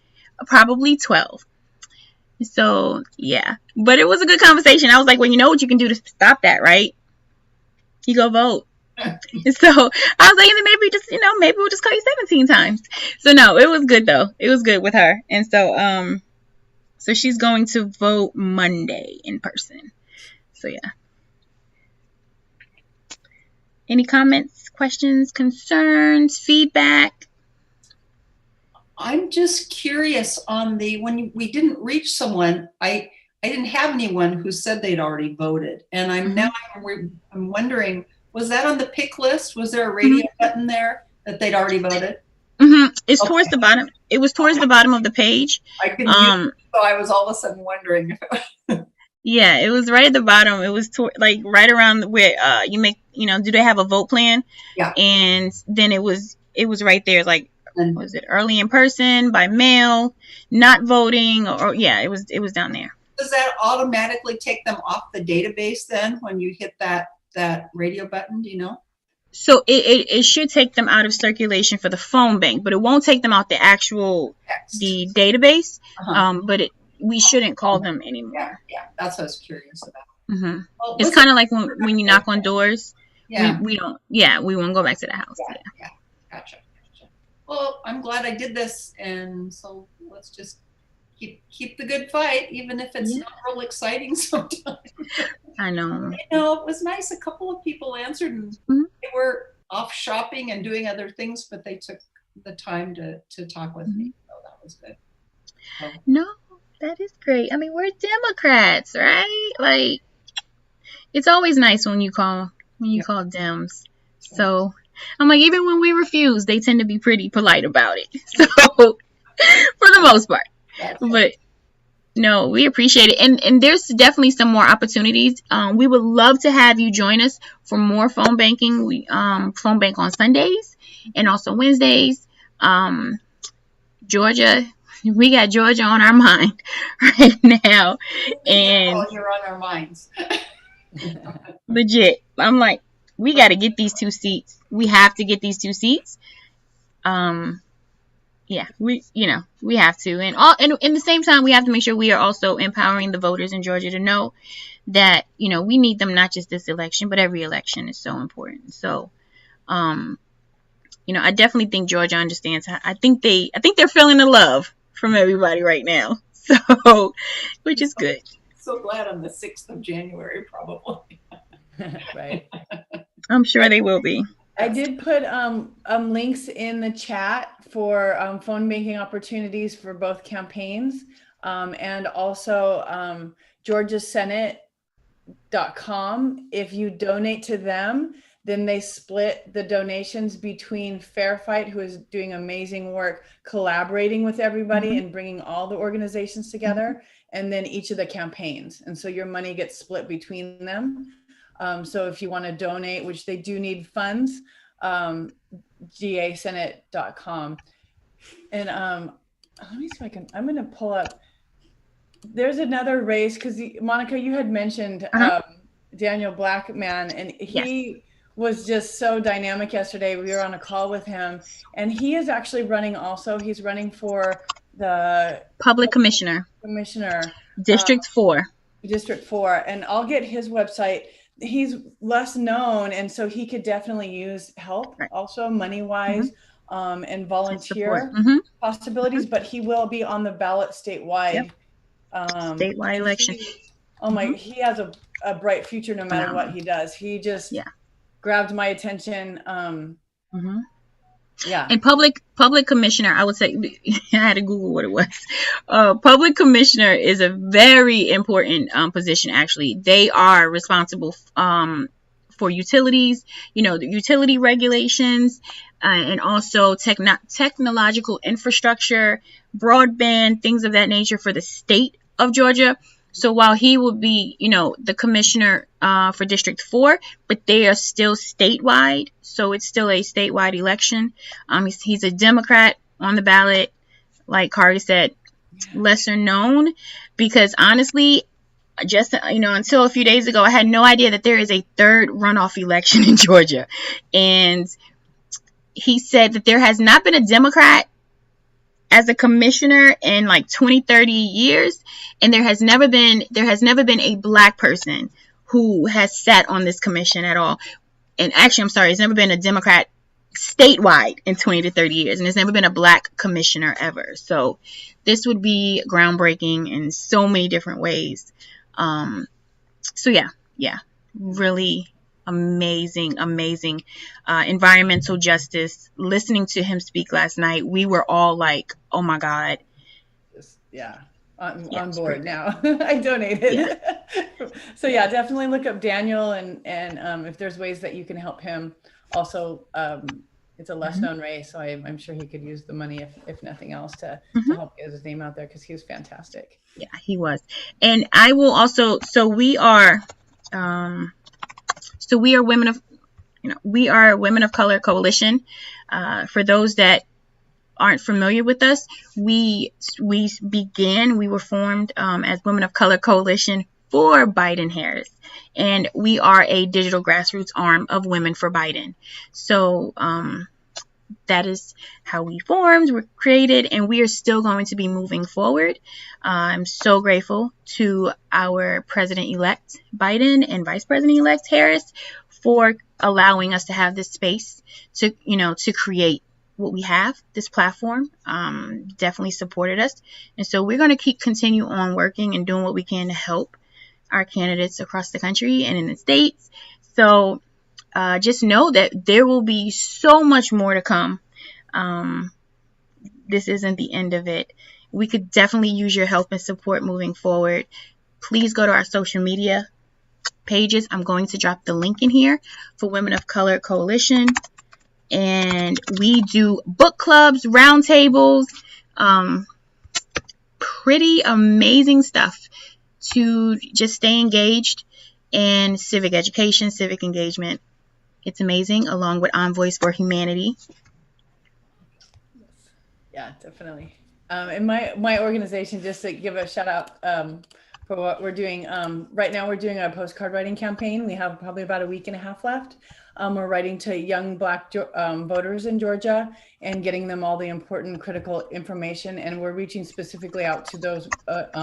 probably 12. So yeah, but it was a good conversation. I was like, well, you know what you can do to stop that, right? You go vote. So I was like, maybe we'll just call you 17 times. So no, it was good though. It was good with her. And so she's going to vote Monday in person. So yeah. Any comments, questions, concerns, feedback? I'm just curious on when we didn't reach someone, I didn't have anyone who said they'd already voted. And I'm wondering, was that on the pick list? Was there a radio button there that they'd already voted? It's towards the bottom. It was towards the bottom of the page. I couldn't use it, so I was all of a sudden wondering. Yeah, it was right at the bottom. It was right around where you make, do they have a vote plan? Yeah. And then it was right there, like, was it early in person, by mail, not voting, or yeah, it was down there. Does that automatically take them off the database then when you hit that radio button? Do you know? So it should take them out of circulation for the phone bank, but it won't take them out the actual the database. But we shouldn't call them anymore. Yeah, that's what I was curious about. Well, it's kind of like when you knock on doors. Yeah, we won't go back to the house. Yeah. Gotcha. Well, I'm glad I did this, and so let's just keep the good fight, even if it's not real exciting sometimes. I know. It was nice. A couple of people answered, and they were off shopping and doing other things, but they took the time to talk with me, so that was good. No, that is great. I mean, we're Democrats, right? Like, it's always nice when you call Dems. So I'm like, even when we refuse, they tend to be pretty polite about it. So for the most part. But no, we appreciate it. And there's definitely some more opportunities. We would love to have you join us for more phone banking. We phone bank on Sundays and also Wednesdays. Georgia, we got Georgia on our mind right now. And you're on our minds. Legit. I'm like, we got to get these 2 seats. We have to get these 2 seats. Yeah, we have to. And in the same time, we have to make sure we are also empowering the voters in Georgia to know that, we need them not just this election, but every election is so important. So, I definitely think Georgia understands. I think they're feeling the love from everybody right now. So, which is good. So glad on the 6th of January, probably. Right. I'm sure they will be. I did put links in the chat for phone banking opportunities for both campaigns, and also GeorgiaSenate.com. If you donate to them, then they split the donations between Fair Fight, who is doing amazing work collaborating with everybody and bringing all the organizations together, and then each of the campaigns. And so your money gets split between them. So if you want to donate, which they do need funds, GASenate.com. And let me see if I can, I'm going to pull up. There's another race, because Monica, you had mentioned Daniel Blackman, and he was just so dynamic yesterday. We were on a call with him, and he is actually running also. He's running for the Public Commissioner. District 4. District 4. And I'll get his website. He's less known, and so he could definitely use help also money-wise, and volunteer possibilities, but he will be on the ballot statewide. Statewide election. He has a bright future no matter what he does. He just grabbed my attention. And public commissioner, I would say, I had to Google what it was. Public commissioner is a very important position. Actually, they are responsible for utilities, the utility regulations, and also technological infrastructure, broadband, things of that nature for the state of Georgia. So while he will be, the commissioner for District 4, but they are still statewide. So it's still a statewide election. He's a Democrat on the ballot, like Kari said, lesser known, because honestly, just, until a few days ago, I had no idea that there is a third runoff election in Georgia. And he said that there has not been a Democrat as a commissioner in like 20-30 years, and there has never been a Black person who has sat on this commission at all. And actually, I'm sorry, there's never been a Democrat statewide in 20 to 30 years, and there's never been a Black commissioner ever. So this would be groundbreaking in so many different ways. Really amazing environmental justice. Listening to him speak last night, we were all like, oh my God. On board now. I donated. So definitely look up Daniel, and if there's ways that you can help him. Also, it's a less known race, so I'm sure he could use the money if nothing else to help get his name out there, because he was fantastic. Yeah, he was. And I will also, we are Women of Color Coalition. For those that aren't familiar with us, we were formed as Women of Color Coalition for Biden-Harris, and we are a digital grassroots arm of Women for Biden. So that is how we formed, we're created, and we are still going to be moving forward. I'm so grateful to our President-elect Biden and Vice President-elect Harris for allowing us to have this space to create what we have, this platform. Definitely supported us. And so we're going to continue on working and doing what we can to help our candidates across the country and in the states. So just know that there will be so much more to come. This isn't the end of it. We could definitely use your help and support moving forward. Please go to our social media pages. I'm going to drop the link in here for Women of Color Coalition. And we do book clubs, roundtables, pretty amazing stuff to just stay engaged in civic education, civic engagement. It's amazing, along with Envoys for Humanity. Yeah, definitely. And my organization, just to give a shout out for what we're doing. Right now we're doing a postcard writing campaign. We have probably about a week and a half left. We're writing to young Black voters in Georgia and getting them all the important critical information. And we're reaching specifically out to those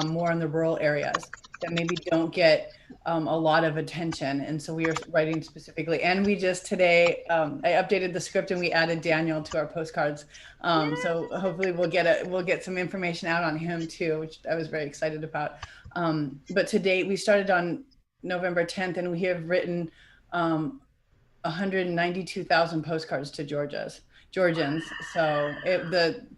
more in the rural areas that maybe don't get a lot of attention. And so we are writing specifically. And we just today, I updated the script and we added Daniel to our postcards. So hopefully we'll get some information out on him too, which I was very excited about. But to date, we started on November 10th, and we have written 192,000 postcards to Georgians. So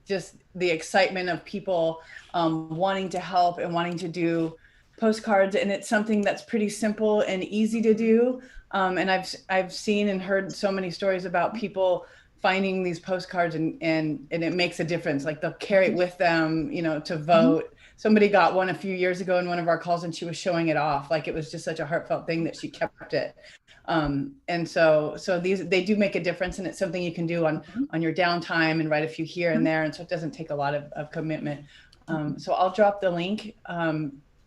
just the excitement of people wanting to help and wanting to do postcards, and it's something that's pretty simple and easy to do. And I've seen and heard so many stories about people finding these postcards and it makes a difference. Like they'll carry it with them, to vote. Somebody got one a few years ago in one of our calls and she was showing it off. Like it was just such a heartfelt thing that she kept it. And so they do make a difference, and it's something you can do on your downtime and write a few here and there. And so it doesn't take a lot of commitment. So I'll drop the link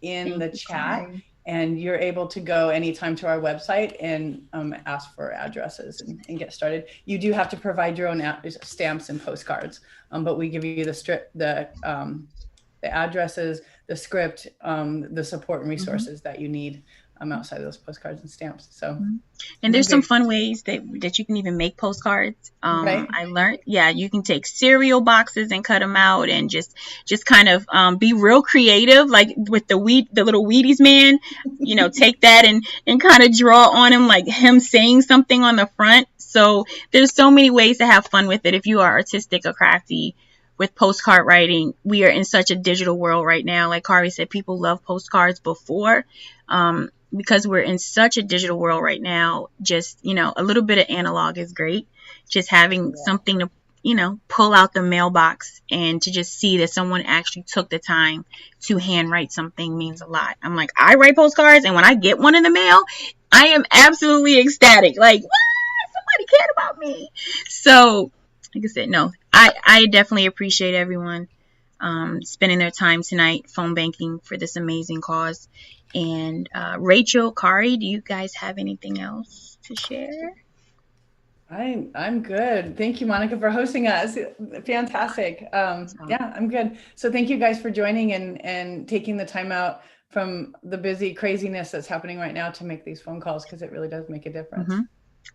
in the chat, and you're able to go anytime to our website and ask for addresses and get started. You do have to provide your own stamps and postcards, but we give you the addresses, the script, the support and resources that you need outside of those postcards and stamps. So, and there's some fun ways that you can even make postcards. Right. I learned, you can take cereal boxes and cut them out and just kind of be real creative, like with the little Wheaties man, take that and kind of draw on him, like him saying something on the front. So there's so many ways to have fun with it. If you are artistic or crafty with postcard writing, we are in such a digital world right now. Like Kari said, people love postcards before, because we're in such a digital world right now. Just, a little bit of analog is great. Just having something to, pull out the mailbox and to just see that someone actually took the time to handwrite something means a lot. I'm like, I write postcards, and when I get one in the mail, I am absolutely ecstatic. Like, what? Somebody cared about me. So, like I said, no, I definitely appreciate everyone spending their time tonight phone banking for this amazing cause. And Rachel, Kari, do you guys have anything else to share? I'm good. Thank you, Monica, for hosting us. Fantastic. Yeah, I'm good. So thank you guys for joining and taking the time out from the busy craziness that's happening right now to make these phone calls, because it really does make a difference.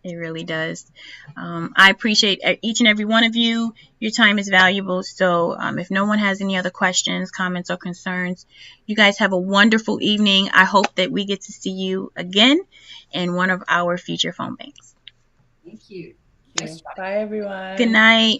It really does. I appreciate each and every one of you. Your time is valuable. So if no one has any other questions, comments, or concerns, you guys have a wonderful evening. I hope that we get to see you again in one of our future phone banks. Thank you. Bye, everyone. Good night.